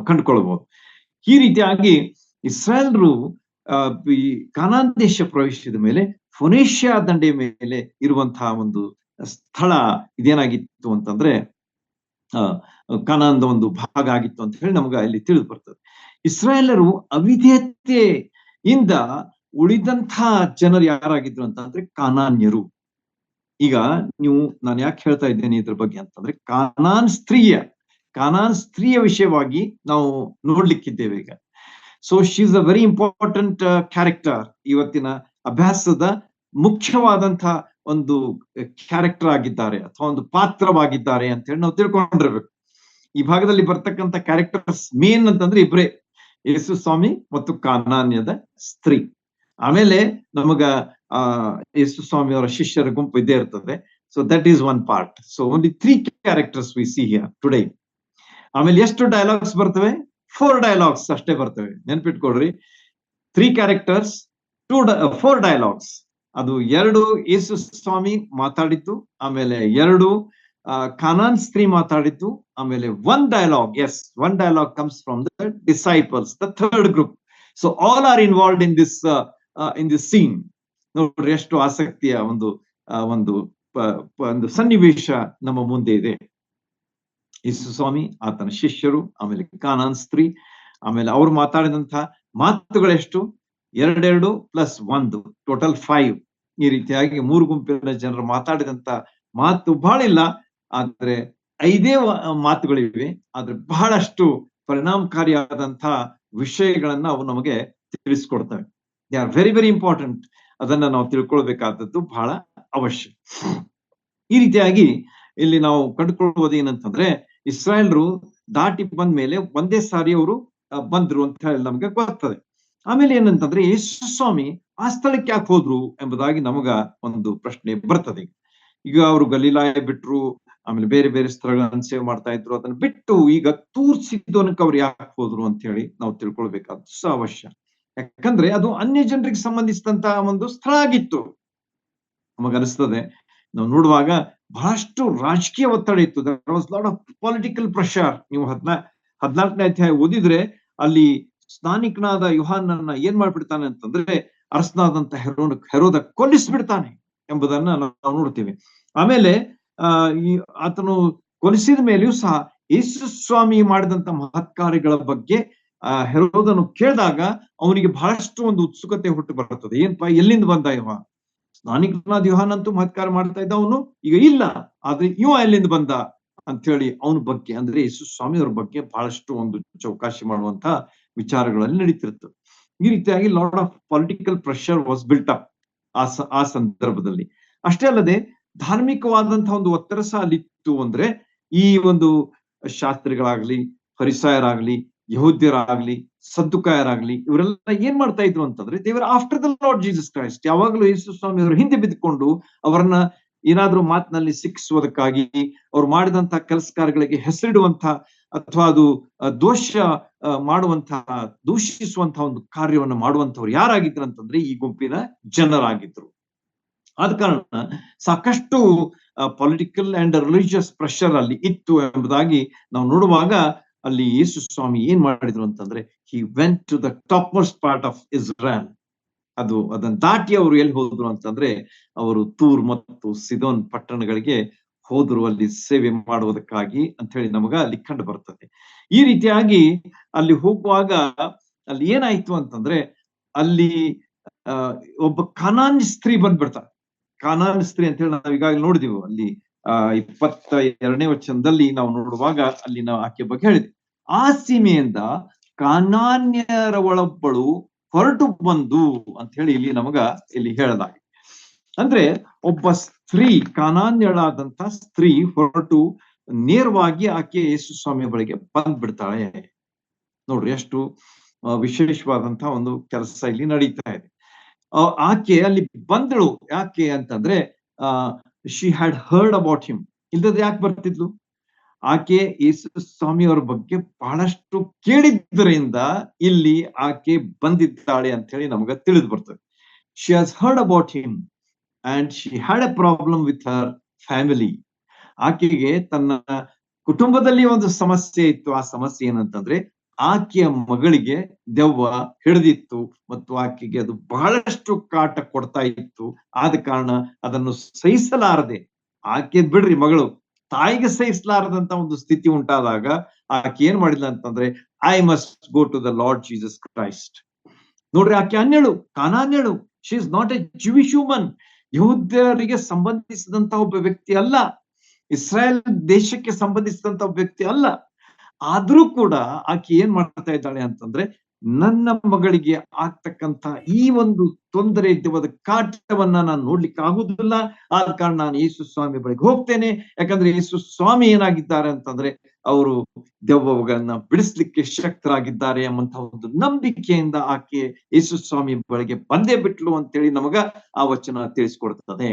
ಕಂಡುಕೊಳ್ಬಹುದು. ಈ ರೀತಿಯಾಗಿ ಇಸ್ರಾಯೇಲರು ಈ ಕಾನಾನ್ ದೇಶ ಪ್ರವೇಶಿಸಿದ ಮೇಲೆ ಫುನೇಷಿಯಾ ದಂಡೆ ಮೇಲೆ ಇರುವಂತಹ ಒಂದು ಸ್ಥಳ ಇದೇನಾಗಿತ್ತು ಅಂತಂದ್ರೆ ಕಾನಾನ್ದ ಒಂದು ಭಾಗ ಆಗಿತ್ತು ಅಂತ ಹೇಳಿ ನಮ್ಗೆ ಇಲ್ಲಿ ತಿಳಿದು ಬರ್ತದೆ. ಇಸ್ರಾಯೇಲರು ಅವಿಧೇಯತೆಯಿಂದ ಉಳಿದಂಥ ಜನರು ಯಾರಾಗಿದ್ರು ಅಂತಂದ್ರೆ ಕಾನಾನ್ಯರು. ಈಗ ನಾನು ಯಾಕೆ ಹೇಳ್ತಾ ಇದ್ದೇನೆ ಇದ್ರ ಬಗ್ಗೆ ಅಂತಂದ್ರೆ, ಕಾನಾನ್ ಸ್ತ್ರೀಯ ವಿಷಯವಾಗಿ ನಾವು ನೋಡ್ಲಿಕ್ಕಿದ್ದೇವೆ ಈಗ. So she is a very important character. ಇವತ್ತಿನ ಅಭ್ಯಾಸದ ಮುಖ್ಯವಾದಂತಹ ಒಂದು ಕ್ಯಾರೆಕ್ಟರ್ ಆಗಿದ್ದಾರೆ ಅಥವಾ ಒಂದು ಪಾತ್ರವಾಗಿದ್ದಾರೆ ಅಂತ ಹೇಳಿ ನಾವು ತಿಳ್ಕೊಂಡಿರ್ಬೇಕು. ಈ ಭಾಗದಲ್ಲಿ ಬರ್ತಕ್ಕಂಥ ಕ್ಯಾರೆಕ್ಟರ್ಸ್ ಮೇನ್ ಅಂತಂದ್ರೆ ಇಬ್ರೇ, ಯೇಸು ಸ್ವಾಮಿ ಮತ್ತು ಕಾನಾನ್ಯದ ಸ್ತ್ರೀ. ಆಮೇಲೆ ನಮಗ ಯೇಸು ಸ್ವಾಮಿ ಅವರ ಶಿಷ್ಯರ ಗುಂಪು ಇದ್ದೇ ಇರ್ತದೆ. So that is one part. So only 3 characters we see here today. ಆಮೇಲೆ ಎಷ್ಟು ಡೈಲಾಗ್ಸ್ ಬರ್ತವೆ? 4 ಡೈಲಾಗ್ಸ್ ಅಷ್ಟೇ ಬರ್ತವೆ. ನೆನ್ಪಿಟ್ಕೊಡ್ರಿ, 3 ಕ್ಯಾರೆಕ್ಟರ್ಸ್, 4 ಡೈಲಾಗ್ಸ್. ಅದು 2 ಯೇಸು ಸ್ವಾಮಿ ಮಾತಾಡಿದ್ದು, ಆಮೇಲೆ 2 ಕಾನಾನ್ ಸ್ತ್ರೀ ಮಾತಾಡಿದ್ದು, ಆಮೇಲೆ 1 dialogue. Yes, 1 dialogue comes from the disciples, the third group. So all are involved in this scene. ನೋಡ್ರಿ, ಎಷ್ಟು ಆಸಕ್ತಿಯ ಒಂದು ಸನ್ನಿವೇಶ ನಮ್ಮ ಮುಂದೆ ಇದೆ. ಯೇಸು ಸ್ವಾಮಿ, ಆತನ ಶಿಷ್ಯರು, ಆಮೇಲೆ ಕಾನಾನ್ ಸ್ತ್ರೀ, ಆಮೇಲೆ ಅವ್ರು ಮಾತಾಡಿದಂತಹ ಮಾತುಗಳೆಷ್ಟು? 2 + 1, ಟೋಟಲ್ 5. ಈ ರೀತಿಯಾಗಿ 3 ಗುಂಪಿನ ಜನರು ಮಾತಾಡಿದಂತ ಮಾತು ಬಹಳ ಇಲ್ಲ, ಆದ್ರೆ 5 ಮಾತುಗಳಿವೆ. ಆದ್ರೆ ಬಹಳಷ್ಟು ಪರಿಣಾಮಕಾರಿಯಾದಂತಹ ವಿಷಯಗಳನ್ನ ಅವು ನಮಗೆ ತಿಳಿಸ್ಕೊಡ್ತವೆ. They are very very important. ಅದನ್ನ ನಾವು ತಿಳ್ಕೊಳ್ಬೇಕಾದದ್ದು ಬಹಳ ಅವಶ್ಯ. ಈ ರೀತಿಯಾಗಿ ಇಲ್ಲಿ ನಾವು ಕಂಡುಕೊಳ್ಳುವುದು ಏನಂತಂದ್ರೆ, ಇಸ್ರಾಯೇಲರು ದಾಟಿ ಬಂದ ಮೇಲೆ ಒಂದೇ ಸಾರಿ ಅವರು ಬಂದ್ರು ಅಂತ ಹೇಳಿ ನಮ್ಗೆ ಗೊತ್ತದೆ. ಆಮೇಲೆ ಏನಂತಂದ್ರೆ, ಯೇಸು ಸ್ವಾಮಿ ಆ ಸ್ಥಳಕ್ಕೆ ಯಾಕೆ ಹೋದ್ರು ಎಂಬುದಾಗಿ ನಮಗ ಒಂದು ಪ್ರಶ್ನೆ ಬರ್ತದೆ. ಈಗ ಅವರು ಗಲಿಲಾಯ ಬಿಟ್ರು, ಆಮೇಲೆ ಬೇರೆ ಬೇರೆ ಸ್ಥಳಗಳನ್ನು ಸೇವೆ ಮಾಡ್ತಾ ಇದ್ರು. ಅದನ್ನ ಬಿಟ್ಟು ಈಗ ತೂರ್ ಸಿದೋನಕ್ಕೆ ಅವ್ರು ಯಾಕೆ ಹೋದ್ರು ಅಂತ ಹೇಳಿ ನಾವು ತಿಳ್ಕೊಳ್ಬೇಕಾದ್ದು ಅವಶ್ಯ. ಯಾಕಂದ್ರೆ ಅದು ಅನ್ಯ ಜನರಿಗೆ ಸಂಬಂಧಿಸಿದಂತಹ ಒಂದು ಸ್ಥಳ ಆಗಿತ್ತು. ನಮಗನಿಸ್ತದೆ, ನಾವು ನೋಡುವಾಗ ಬಹಳಷ್ಟು ರಾಜಕೀಯ ಒತ್ತಡ ಇತ್ತು. There was lot of political pressure. ನೀವು 14ನೇ ಅಧ್ಯಾಯ ಓದಿದ್ರೆ ಅಲ್ಲಿ ಸ್ನಾನಿಕನಾದ ಯೋಹಾನನ್ನ ಏನ್ ಮಾಡ್ಬಿಡ್ತಾನೆ ಅಂತಂದ್ರೆ ಅರಸನಾದಂತ ಹೆರೋದ ಕೊಲ್ಲಿಸ್ಬಿಡ್ತಾನೆ ಎಂಬುದನ್ನ ನಾವು ನೋಡ್ತೀವಿ. ಆಮೇಲೆ ಈ ಆತನು ಕೊಲಿಸಿದ ಮೇಲೆಯೂ ಸಹ ಯೇಸು ಸ್ವಾಮಿ ಮಾಡಿದಂತ ಮಹತ್ಕಾರ್ಯಗಳ ಬಗ್ಗೆ ಹೆರೋದನು ಕೇಳಿದಾಗ ಅವನಿಗೆ ಬಹಳಷ್ಟು ಒಂದು ಉತ್ಸುಕತೆ ಹುಟ್ಟು ಬರ್ತದೆ. ಏನ್ಪಾ, ಎಲ್ಲಿಂದ ಬಂದ ಇವ? ಸ್ನಾನಿಕನಾದ ಯೋಹಾನ ಅಂತೂ ಮಹತ್ಕಾರ್ಯ ಮಾಡ್ತಾ ಇದ್ದ, ಅವನು ಈಗ ಇಲ್ಲ, ಆದ್ರೆ ಇವ ಎಲ್ಲಿಂದ ಬಂದ ಅಂತ ಹೇಳಿ ಅವನ ಬಗ್ಗೆ, ಅಂದ್ರೆ ಯೇಸು ಸ್ವಾಮಿಯವ್ರ ಬಗ್ಗೆ ಬಹಳಷ್ಟು ಒಂದು ಚೌಕಾಶಿ ಮಾಡುವಂತ ವಿಚಾರಗಳಲ್ಲಿ ನಡೀತಿರ್ತದೆ. ಈ ರೀತಿಯಾಗಿ lot of political pressure was built up ಆ ಸಂದರ್ಭದಲ್ಲಿ. ಅಷ್ಟೇ ಅಲ್ಲದೆ ಧಾರ್ಮಿಕವಾದಂತಹ ಒಂದು ಒತ್ತಡ ಸಹ ಅಲ್ಲಿತ್ತು. ಅಂದ್ರೆ ಈ ಒಂದು ಶಾಸ್ತ್ರಿಗಳಾಗ್ಲಿ, ಫರಿಸಾಯರಾಗ್ಲಿ, ಯಹೂದ್ಯರಾಗ್ಲಿ, ಸದ್ದುಕಾಯರಾಗ್ಲಿ, ಇವರೆಲ್ಲ ಏನ್ ಮಾಡ್ತಾ ಇದ್ರು ಅಂತಂದ್ರೆ ದೇವರ after the Lord Jesus Christ. ಯಾವಾಗಲೂ ಯೇಸು ಸ್ವಾಮಿ ಅವರು ಹಿಂದೆ ಬಿದ್ದುಕೊಂಡು ಅವರನ್ನ ಏನಾದ್ರೂ ಮಾತಿನಲ್ಲಿ ಶಿಕ್ಷಿಸುವುದಕ್ಕಾಗಿ, ಅವ್ರು ಮಾಡಿದಂತಹ ಕೆಲಸ ಕಾರ್ಯಗಳಿಗೆ ಹೆಸರಿಡುವಂತ ಅಥವಾ ಅದು ದೋಷ ಮಾಡುವಂತಹ, ದೂಷಿಸುವಂತಹ ಒಂದು ಕಾರ್ಯವನ್ನು ಮಾಡುವಂತವ್ರು ಯಾರಾಗಿದ್ರು ಅಂತಂದ್ರೆ ಈ ಗುಂಪಿನ ಜನರಾಗಿದ್ರು. ಆದ ಕಾರಣ ಸಾಕಷ್ಟು ಪೊಲಿಟಿಕಲ್ ಅಂಡ್ ರಿಲಿಜಿಯಸ್ ಪ್ರೆಷರ್ ಅಲ್ಲಿ ಇತ್ತು ಎಂಬುದಾಗಿ ನಾವು ನೋಡುವಾಗ ಅಲ್ಲಿ ಯೇಸು ಸ್ವಾಮಿ ಏನ್ ಮಾಡಿದ್ರು ಅಂತಂದ್ರೆ he went to the top most part of Israel. ಅದನ್ನ ದಾಟಿ ಅವರು ಎಲ್ಲಿ ಹೋದ್ರು ಅಂತಂದ್ರೆ ಅವರು ತೂರ್ ಮತ್ತು ಸಿದೋನ್ ಪಟ್ಟಣಗಳಿಗೆ ಹೋದ್ರು, ಅಲ್ಲಿ ಸೇವೆ ಮಾಡುವುದಕ್ಕಾಗಿ ಅಂತ ಹೇಳಿ ನಮಗ ಅಲ್ಲಿ ಕಂಡು ಬರ್ತದೆ. ಈ ರೀತಿಯಾಗಿ ಅಲ್ಲಿ ಹೋಗುವಾಗ ಅಲ್ಲಿ ಏನಾಯ್ತು ಅಂತಂದ್ರೆ ಅಲ್ಲಿ ಒಬ್ಬ ಕಾನಾನ್ ಸ್ತ್ರೀ ಬಂದ್ಬಿಡ್ತಾರೆ. ಕಾನಾನ್ ಸ್ತ್ರೀ ಅಂತ ಹೇಳಿ ನಾವು ಈಗಾಗಲೇ ನೋಡಿದೀವಿ. ಅಲ್ಲಿ 22ನೇ ವಚನದಲ್ಲಿ ನಾವು ನೋಡುವಾಗ ಅಲ್ಲಿ ನಾವು ಆಕೆ ಬಗ್ಗೆ ಹೇಳಿದ್ವಿ. ಆ ಸೀಮೆಯಿಂದ ಕಾನಾನ್ಯರ ಒಳೊಬ್ಬಳು ಹೊರಟು ಬಂದು ಅಂತ ಹೇಳಿ ಇಲ್ಲಿ ನಮಗ ಇಲ್ಲಿ ಹೇಳಲಾಗಿದೆ. ಅಂದ್ರೆ ಒಬ್ಬ ಸ್ತ್ರೀ, ಕಾನಾನ್ಯಳಾದಂತ ಸ್ತ್ರೀ ಹೊರಟು ನೇರವಾಗಿ ಆಕೆ ಯೇಸು ಸ್ವಾಮಿಯ ಬಳಿಗೆ ಬಂದ್ಬಿಡ್ತಾಳೆ. ನೋಡ್ರಿ, ಎಷ್ಟು ವಿಶೇಷವಾದಂತಹ ಒಂದು ಕೆಲಸ ಇಲ್ಲಿ ನಡೀತಾ ಇದೆ. ಆಕೆ ಅಲ್ಲಿ ಬಂದಳು. ಯಾಕೆ ಅಂತಂದ್ರೆ she had heard about him. ಇಲ್ಲದ ಯಾಕೆ ಬರ್ತಿದ್ಲು? ಆಕೆ ಯೇಸು ಸ್ವಾಮಿಯವರ ಬಗ್ಗೆ ಬಹಳಷ್ಟು ಕೇಳಿದ್ದರಿಂದ ಇಲ್ಲಿ ಆಕೆ ಬಂದಿದ್ದಾಳೆ ಅಂತ ಹೇಳಿ ನಮಗ ತಿಳಿದು ಬರ್ತದೆ. She has heard about him and she had A problem with her family. ಆಕೆಗೆ ತನ್ನ ಕುಟುಂಬದಲ್ಲಿ ಒಂದು ಸಮಸ್ಯೆ ಇತ್ತು. ಆ ಸಮಸ್ಯೆ ಏನಂತಂದ್ರೆ ಆಕೆಯ ಮಗಳಿಗೆ ದೆವ್ವ ಹಿಡಿದಿತ್ತು ಮತ್ತು ಆಕೆಗೆ ಅದು ಬಹಳಷ್ಟು ಕಾಟ ಕೊಡ್ತಾ ಇತ್ತು. ಆದ ಕಾರಣ ಅದನ್ನು ಸಹಿಸಲಾರದೆ, ಆಕೆ ಬಿಡ್ರಿ ಮಗಳು, ತಾಯಿಗೆ ಸಹಿಸಲಾರದಂತ ಒಂದು ಸ್ಥಿತಿ ಉಂಟಾದಾಗ ಆಕೆ ಏನ್ ಮಾಡಿಲ್ಲ ಅಂತಂದ್ರೆ I must go to the Lord Jesus Christ. ನೋಡ್ರಿ, ಆಕೆ ಅನ್ಯಳು, ಕಾನಾನ್ಯಳು. She is not a Jewish human. ಯಹೂದ್ಯರಿಗೆ ಸಂಬಂಧಿಸಿದಂತ ಒಬ್ಬ ವ್ಯಕ್ತಿ ಅಲ್ಲ, ಇಸ್ರಾಯೇಲ್ ದೇಶಕ್ಕೆ ಸಂಬಂಧಿಸಿದಂತ ಒಬ್ಬ ವ್ಯಕ್ತಿ ಅಲ್ಲ. ಆದ್ರೂ ಕೂಡ ಆಕೆ ಏನ್ ಮಾಡ್ತಾ ಇದ್ದಾಳೆ ಅಂತಂದ್ರೆ ನನ್ನ ಮಗಳಿಗೆ ಆಗ್ತಕ್ಕಂತ ಈ ಒಂದು ತೊಂದರೆ ಇದ್ದವಾದ ಕಾಟವನ್ನ ನಾನು ನೋಡ್ಲಿಕ್ಕೆ ಆಗುದಿಲ್ಲ. ಆದ ಕಾರಣ ನಾನು ಯೇಸು ಸ್ವಾಮಿ ಬಳಿಗೆ ಹೋಗ್ತೇನೆ. ಯಾಕಂದ್ರೆ ಯೇಸು ಸ್ವಾಮಿ ಏನಾಗಿದ್ದಾರೆ ಅಂತಂದ್ರೆ ಅವರು ದೆವ್ವಗಳನ್ನ ಬಿಡಿಸ್ಲಿಕ್ಕೆ ಶಕ್ತರಾಗಿದ್ದಾರೆ ಎಂಬಂತಹ ಒಂದು ನಂಬಿಕೆಯಿಂದ ಆಕೆ ಯೇಸು ಸ್ವಾಮಿ ಬಳಿಗೆ ಬಂದೇ ಬಿಟ್ಲು ಅಂತೇಳಿ ನಮಗ ಆ ವಚನ ತಿಳಿಸ್ಕೊಡ್ತದೆ.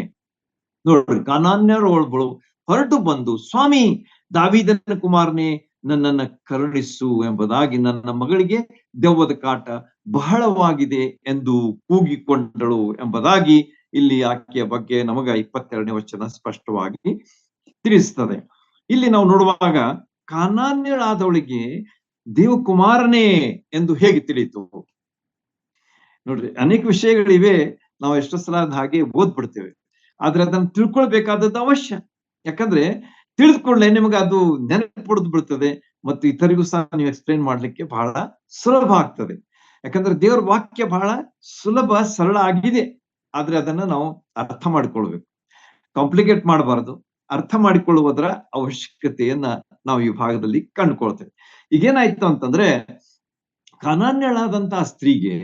ನೋಡ್ರಿ, ಕಾನಾನ್ಯರ ಒಳಗಳು ಹೊರಟು ಬಂದು, ಸ್ವಾಮಿ ದಾವೀದನ ಕುಮಾರನೇ ನನ್ನನ್ನ ಕರುಣಿಸು ಎಂಬುದಾಗಿ, ನನ್ನ ಮಗಳಿಗೆ ದೆವ್ವದ ಕಾಟ ಬಹಳವಾಗಿದೆ ಎಂದು ಕೂಗಿಕೊಂಡಳು ಎಂಬುದಾಗಿ ಇಲ್ಲಿ ಆಕೆಯ ಬಗ್ಗೆ ನಮಗ 22ನೇ ವಚನ ಸ್ಪಷ್ಟವಾಗಿ ತಿಳಿಸ್ತದೆ. ಇಲ್ಲಿ ನಾವು ನೋಡುವಾಗ ಕಾನಾನ್ಯಳಾದವಳಿಗೆ ದೇವಕುಮಾರನೇ ಎಂದು ಹೇಗೆ ತಿಳಿಯಿತು? ನೋಡ್ರಿ, ಅನೇಕ ವಿಷಯಗಳಿವೆ, ನಾವು ಎಷ್ಟೋ ಸಲ ಹಾಗೆ ಓದ್ಬಿಡ್ತೇವೆ. ಆದ್ರೆ ಅದನ್ನ ತಿಳ್ಕೊಳ್ಬೇಕಾದದ್ದು ಅವಶ್ಯ. ಯಾಕಂದ್ರೆ ತಿಳಿದುಕೊಳ್ಳೆ ನಿಮಗೆ ಅದು ನೆನಪು ಹೊಡೆದು ಬಿಡ್ತದೆ ಮತ್ತು ಇತರಿಗೂ ಸಹ ನೀವು ಎಕ್ಸ್ಪ್ಲೇನ್ ಮಾಡ್ಲಿಕ್ಕೆ ಬಹಳ ಸುಲಭ ಆಗ್ತದೆ. ಯಾಕಂದ್ರೆ ದೇವರ ವಾಕ್ಯ ಬಹಳ ಸುಲಭ, ಸರಳ ಆಗಿದೆ. ಆದ್ರೆ ಅದನ್ನ ನಾವು ಅರ್ಥ ಮಾಡಿಕೊಳ್ಬೇಕು, ಕಾಂಪ್ಲಿಕೇಟ್ ಮಾಡಬಾರದು. ಅರ್ಥ ಮಾಡಿಕೊಳ್ಳುವುದರ ಅವಶ್ಯಕತೆಯನ್ನ ನಾವು ಈ ಭಾಗದಲ್ಲಿ ಕಂಡುಕೊಳ್ತೇವೆ. ಈಗೇನಾಯ್ತು ಅಂತಂದ್ರೆ ಕಾನಾನ್ಯಳಾದಂತಹ ಸ್ತ್ರೀಗೆ,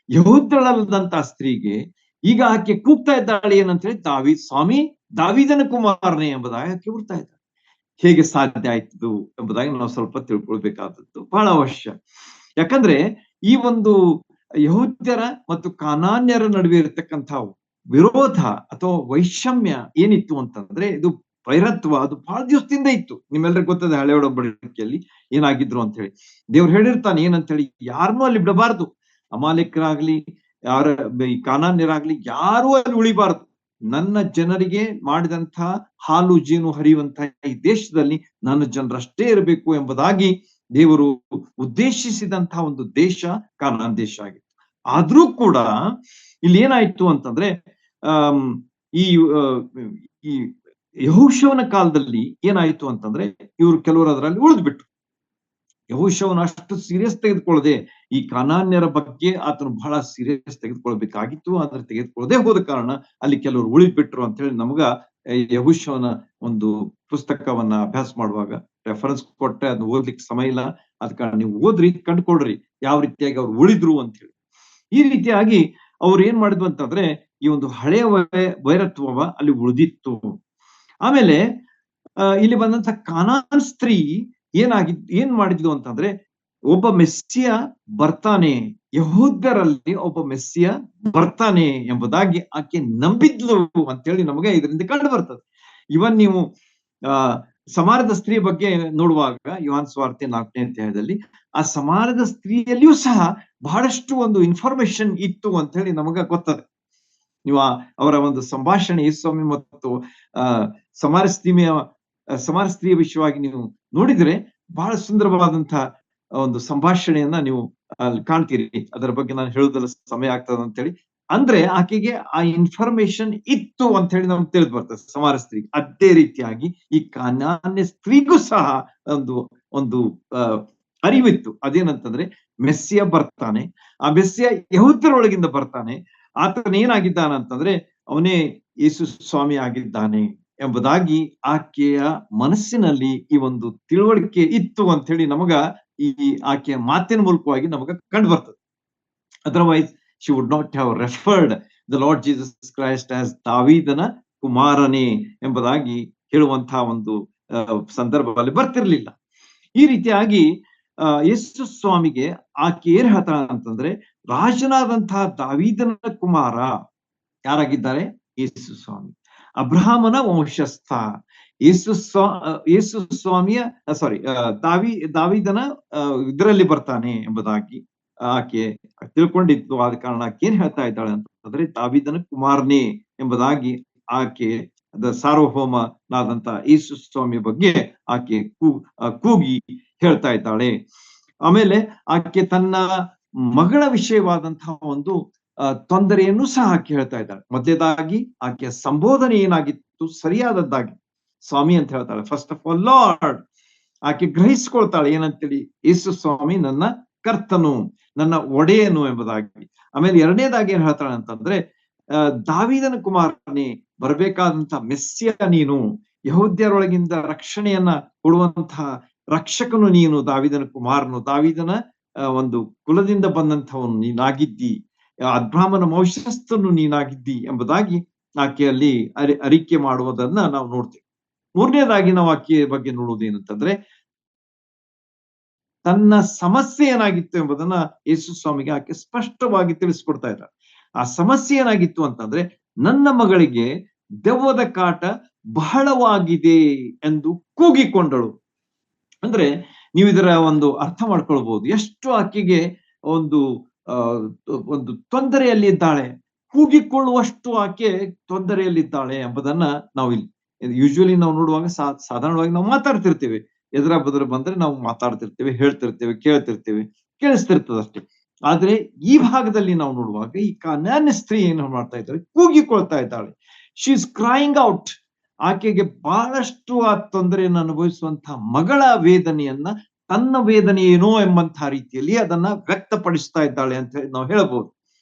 ಯಹೂದ್ಯಳಾದಂತಹ ಸ್ತ್ರೀಗೆ ಈಗ ಆಕೆ ಕೂಗ್ತಾ ಇದ್ದಾಳೆ ಏನಂತ ಹೇಳಿ, ಸ್ವಾಮಿ ದಾವೀದನ ಕುಮಾರನೇ ಎಂಬುದಾಗಿ ಆಕೆ ಕೂಗ್ತಾ ಇದ್ದಾಳೆ. ಹೇಗೆ ಸಾಧ್ಯ ಆಯ್ತು ಎಂಬುದಾಗಿ ನಾವು ಸ್ವಲ್ಪ ತಿಳ್ಕೊಳ್ಬೇಕಾದದ್ದು ಬಹಳ ಅವಶ್ಯ. ಯಾಕಂದ್ರೆ ಈ ಒಂದು ಯಹೂದ್ಯರ ಮತ್ತು ಕಾನಾನ್ಯರ ನಡುವೆ ಇರತಕ್ಕಂತಹ ವಿರೋಧ ಅಥವಾ ವೈಷಮ್ಯ ಏನಿತ್ತು ಅಂತಂದ್ರೆ ಇದು ವೈರತ್ವ, ಅದು ಬಹಳ ದಿವಸದಿಂದ ಇತ್ತು. ನಿಮ್ಮೆಲ್ಲರಿಗೂ ಗೊತ್ತದೆ ಹಳೆ ಒಡಂಬಡಿಕೆಯಲ್ಲಿ ಏನಾಗಿದ್ರು ಅಂತ ಹೇಳಿ. ದೇವ್ರು ಹೇಳಿರ್ತಾನೆ ಏನಂತ ಹೇಳಿ, ಯಾರನ್ನೂ ಅಲ್ಲಿ ಬಿಡಬಾರ್ದು. ಅಮಾಲೇಕರಾಗ್ಲಿ, ಈ ಕಾನಾನ್ಯರಾಗ್ಲಿ ಯಾರೂ ಅಲ್ಲಿ ಉಳಿಬಾರದು. ನನ್ನ ಜನರಿಗೆ ಮಾಡಿದಂತಹ ಹಾಲು ಜೇನು ಹರಿಯುವಂತಹ ಈ ದೇಶದಲ್ಲಿ ನನ್ನ ಜನರಷ್ಟೇ ಇರಬೇಕು ಎಂಬುದಾಗಿ ದೇವರು ಉದ್ದೇಶಿಸಿದಂತಹ ಒಂದು ದೇಶ ಕಾನಾನ್ ದೇಶ ಆಗಿತ್ತು. ಆದ್ರೂ ಕೂಡ ಇಲ್ಲಿ ಏನಾಯ್ತು ಅಂತಂದ್ರೆ ಆಮ್, ಈ ಆ, ಈ ಯೆಹೋಶುವನ ಕಾಲದಲ್ಲಿ ಏನಾಯ್ತು ಅಂತಂದ್ರೆ ಇವರು ಕೆಲವರು ಅದರಲ್ಲಿ ಉಳಿದ್ಬಿಟ್ರು. ಯೆಹೋಶುವನು ಅಷ್ಟು ಸೀರಿಯಸ್ ತೆಗೆದುಕೊಳ್ಳದೆ ಈ ಕಾನಾನ್ಯರ ಬಗ್ಗೆ ಆತನು ಬಹಳ ಸೀರಿಯಸ್ ತೆಗೆದುಕೊಳ್ಬೇಕಾಗಿತ್ತು, ಆದ್ರೆ ತೆಗೆದುಕೊಳ್ಳದೆ ಹೋದ ಕಾರಣ ಅಲ್ಲಿ ಕೆಲವರು ಉಳಿದ್ಬಿಟ್ರು ಅಂತ ಹೇಳಿ ನಮಗ ಯೆಹೋಶುವನ ಒಂದು ಪುಸ್ತಕವನ್ನ ಅಭ್ಯಾಸ ಮಾಡುವಾಗ ರೆಫರೆನ್ಸ್ ಕೊಟ್ಟೆ, ಅದನ್ನ ಓದ್ಲಿಕ್ಕೆ ಸಮಯ ಇಲ್ಲ, ಅದ ಕಾರಣ ನೀವು ಓದ್ರಿ, ಕಂಡುಕೊಳ್ರಿ ಯಾವ ರೀತಿಯಾಗಿ ಅವ್ರು ಉಳಿದ್ರು ಅಂತ ಹೇಳಿ. ಈ ರೀತಿಯಾಗಿ ಅವ್ರು ಏನ್ ಮಾಡಿದ್ವು ಅಂತಂದ್ರೆ ಈ ಒಂದು ಹಳೆಯ ವೈರತ್ವವ ಅಲ್ಲಿ ಉಳಿದಿತ್ತು. ಆಮೇಲೆ ಇಲ್ಲಿ ಬಂದಂತ ಕಾನಾನ್ ಸ್ತ್ರೀ ಏನ್ ಮಾಡಿದ್ಲು ಅಂತಂದ್ರೆ ಒಬ್ಬ ಮೆಸ್ಸಿಯ ಬರ್ತಾನೆ, ಯಹೂದ್ಯರಲ್ಲಿ ಒಬ್ಬ ಮೆಸ್ಸಿಯ ಬರ್ತಾನೆ ಎಂಬುದಾಗಿ ಆಕೆ ನಂಬಿದ್ಲು ಅಂತೇಳಿ ನಮಗೆ ಇದರಿಂದ ಕಂಡು ಬರ್ತದೆ. ಇವನ್ ನೀವು ಸಮಾರದ ಸ್ತ್ರೀ ಬಗ್ಗೆ ನೋಡುವಾಗ ಯೋಹಾನ್ ಸುವಾರ್ತೆ 4ನೇ ಅಧ್ಯಾಯದಲ್ಲಿ ಆ ಸಮಾರದ ಸ್ತ್ರೀಯಲ್ಲಿಯೂ ಸಹ ಬಹಳಷ್ಟು ಒಂದು ಇನ್ಫಾರ್ಮೇಶನ್ ಇತ್ತು ಅಂತ ಹೇಳಿ ನಮಗ ಗೊತ್ತದೆ. ನೀವು ಅವರ ಒಂದು ಸಂಭಾಷಣೆ ಯೇಸುಸ್ವಾಮಿ ಮತ್ತು ಸಮಾರ ಸ್ತ್ರೀಯ ವಿಷಯವಾಗಿ ನೀವು ನೋಡಿದ್ರೆ ಬಹಳ ಸುಂದರವಾದಂತಹ ಒಂದು ಸಂಭಾಷಣೆಯನ್ನ ನೀವು ಅಲ್ಲಿ ಕಾಣ್ತೀರಿ. ಅದರ ಬಗ್ಗೆ ನಾನು ಹೇಳುವುದಲ್ಲ, ಸಮಯ ಆಗ್ತದೆ ಅಂತ ಹೇಳಿ. ಅಂದ್ರೆ ಆಕೆಗೆ ಆ ಇನ್ಫಾರ್ಮೇಶನ್ ಇತ್ತು ಅಂತ ಹೇಳಿ ನಮ್ಗೆ ತಿಳಿದು ಬರ್ತದೆ ಸಮಾರ ಸ್ತ್ರೀ. ಅದೇ ರೀತಿಯಾಗಿ ಈ ಕಾನಾನ್ಯ ಸ್ತ್ರೀಗೂ ಸಹ ಒಂದು ಒಂದು ಅರಿವಿತ್ತು. ಅದೇನಂತಂದ್ರೆ ಮೆಸ್ಸಿಯ ಬರ್ತಾನೆ, ಆ ಮೆಸ್ಸಿಯ ಯಹೂದ್ಯರೊಳಗಿಂದ ಬರ್ತಾನೆ, ಆತನ ಏನಾಗಿದ್ದಾನಂತಂದ್ರೆ ಅವನೇ ಯೇಸು ಸ್ವಾಮಿ ಆಗಿದ್ದಾನೆ ಎಂಬುದಾಗಿ ಆಕೆಯ ಮನಸ್ಸಿನಲ್ಲಿ ಈ ಒಂದು ತಿಳುವಳಿಕೆ ಇತ್ತು ಅಂತ ಹೇಳಿ ನಮಗ ಈ ಆಕೆಯ ಮಾತಿನ ಮೂಲಕವಾಗಿ ನಮಗ ಕಂಡು ಬರ್ತದೆ. Otherwise she would not have referred the Lord Jesus Christ as ದಾವೀದನ ಕುಮಾರನೇ ಎಂಬುದಾಗಿ ಹೇಳುವಂತಹ ಒಂದು ಸಂದರ್ಭದಲ್ಲಿ ಬರ್ತಿರ್ಲಿಲ್ಲ. ಈ ರೀತಿಯಾಗಿ ಯೇಸು ಸ್ವಾಮಿಗೆ ಆಕೆ ಏನ್ ಹೇಳ್ತಾಳ ಅಂತಂದ್ರೆ ರಾಜನಾದಂತಹ ದಾವೀದನ ಕುಮಾರ ಯಾರಾಗಿದ್ದಾರೆ? ಯೇಸು ಸ್ವಾಮಿ, ಅಬ್ರಹಾಮನ ವಂಶಸ್ಥ. ಯೇಸು ಸ್ವಾಮಿಯ ದಾವೀದನ ಇದರಲ್ಲಿ ಬರ್ತಾನೆ ಎಂಬುದಾಗಿ ಆಕೆ ತಿಳ್ಕೊಂಡಿತ್ತು. ಆದ ಕಾರಣ ಆಕೆ ಏನ್ ಹೇಳ್ತಾ ಇದ್ದಾಳೆ ಅಂತಂದ್ರೆ ದಾವೀದನ ಕುಮಾರನೇ ಎಂಬುದಾಗಿ ಆಕೆ ಸಾರ್ವಭೌಮನಾದಂತ ಯೇಸು ಸ್ವಾಮಿ ಬಗ್ಗೆ ಆಕೆ ಕೂಗಿ ಹೇಳ್ತಾ ಇದ್ದಾಳೆ. ಆಮೇಲೆ ಆಕೆ ತನ್ನ ಮಗಳ ವಿಷಯವಾದಂತಹ ಒಂದು ತೊಂದರೆಯನ್ನು ಸಹ ಆಕೆ ಹೇಳ್ತಾ ಇದ್ದಾಳೆ. ಮೊದಲೇದಾಗಿ ಆಕೆಯ ಸಂಬೋಧನೆ ಏನಾಗಿತ್ತು? ಸರಿಯಾದದ್ದಾಗಿ ಸ್ವಾಮಿ ಅಂತ ಹೇಳ್ತಾಳೆ. ಫಸ್ಟ್ ಆಫ್ ಆಲ್ ಲಾರ್ಡ್, ಆಕೆ ಗ್ರಹಿಸ್ಕೊಳ್ತಾಳೆ ಏನಂತೇಳಿ, ಯೇಸು ಸ್ವಾಮಿ ನನ್ನ ಕರ್ತನು, ನನ್ನ ಒಡೆಯನು ಎಂಬುದಾಗಿ. ಆಮೇಲೆ ಎರಡನೇದಾಗಿ ಏನ್ ಹೇಳ್ತಾಳೆ ಅಂತಂದ್ರೆ ದಾವೀದನ ಕುಮಾರನೇ, ಬರಬೇಕಾದಂತಹ ಮೆಸ್ಸಿಯ ನೀನು, ಯಹೂದ್ಯರೊಳಗಿಂದ ರಕ್ಷಣೆಯನ್ನ ಕೊಡುವಂತಹ ರಕ್ಷಕನು ನೀನು, ದಾವೀದನ ಕುಮಾರನು, ದಾವೀದನ ಒಂದು ಕುಲದಿಂದ ಬಂದಂಥವನು ನೀನಾಗಿದ್ದಿ, ಅಬ್ರಹಾಮನ ವಂಶಸ್ಥನು ನೀನಾಗಿದ್ದಿ ಎಂಬುದಾಗಿ ಆಕೆಯಲ್ಲಿ ಅರಿಕೆ ಮಾಡುವುದನ್ನ ನಾವು ನೋಡ್ತೇವೆ. ಮೂರನೇದಾಗಿ ನಾವು ಆಕೆಯ ಬಗ್ಗೆ ನೋಡುವುದೇನಂತಂದ್ರೆ ತನ್ನ ಸಮಸ್ಯೆ ಏನಾಗಿತ್ತು ಎಂಬುದನ್ನ ಯೇಸು ಸ್ವಾಮಿಗೆ ಆಕೆ ಸ್ಪಷ್ಟವಾಗಿ ತಿಳಿಸ್ಕೊಡ್ತಾ ಇದ್ದಾರೆ. ಆ ಸಮಸ್ಯೆ ಏನಾಗಿತ್ತು ಅಂತಂದ್ರೆ ನನ್ನ ಮಗಳಿಗೆ ದೆವ್ವದ ಕಾಟ ಬಹಳವಾಗಿದೆ ಎಂದು ಕೂಗಿಕೊಂಡಳು. ಅಂದ್ರೆ ನೀವು ಇದರ ಒಂದು ಅರ್ಥ ಮಾಡ್ಕೊಳ್ಬಹುದು, ಎಷ್ಟು ಆಕೆಗೆ ಒಂದು ಒಂದು ತೊಂದರೆಯಲ್ಲಿ ಇದ್ದಾಳೆ, ಕೂಗಿಕೊಳ್ಳುವಷ್ಟು ಆಕೆ ತೊಂದರೆಯಲ್ಲಿದ್ದಾಳೆ ಎಂಬುದನ್ನ ನಾವು ಇಲ್ಲಿ ಯೂಶುವಲಿ ನಾವು ನೋಡುವಾಗ ಸಾಧಾರಣವಾಗಿ ನಾವು ಮಾತಾಡ್ತಿರ್ತೇವೆ, ಎದುರ ಬದುರ ಬಂದ್ರೆ ನಾವು ಮಾತಾಡ್ತಿರ್ತೇವೆ, ಹೇಳ್ತಿರ್ತೇವೆ, ಕೇಳಿಸ್ತಿರ್ತದೆ ಅಷ್ಟೇ. ಆದ್ರೆ ಈ ಭಾಗದಲ್ಲಿ ನಾವು ನೋಡುವಾಗ ಈ ಕಾನಾನ್ಯ ಸ್ತ್ರೀ ಏನು ಮಾಡ್ತಾ ಇದ್ದಾಳೆ? ಕೂಗಿಕೊಳ್ತಾ ಇದ್ದಾಳೆ. She is crying out. ಆಕೆಗೆ ಬಹಳಷ್ಟು ಆ ತೊಂದರೆಯನ್ನು ಅನುಭವಿಸುವಂತಹ ಮಗಳ ವೇದನೆಯನ್ನ ತನ್ನ ವೇದನೆ ಏನೋ ಎಂಬಂತಹ ರೀತಿಯಲ್ಲಿ ಅದನ್ನ ವ್ಯಕ್ತಪಡಿಸ್ತಾ ಇದ್ದಾಳೆ ಅಂತ ಹೇಳಿ ನಾವು ಹೇಳಬಹುದು.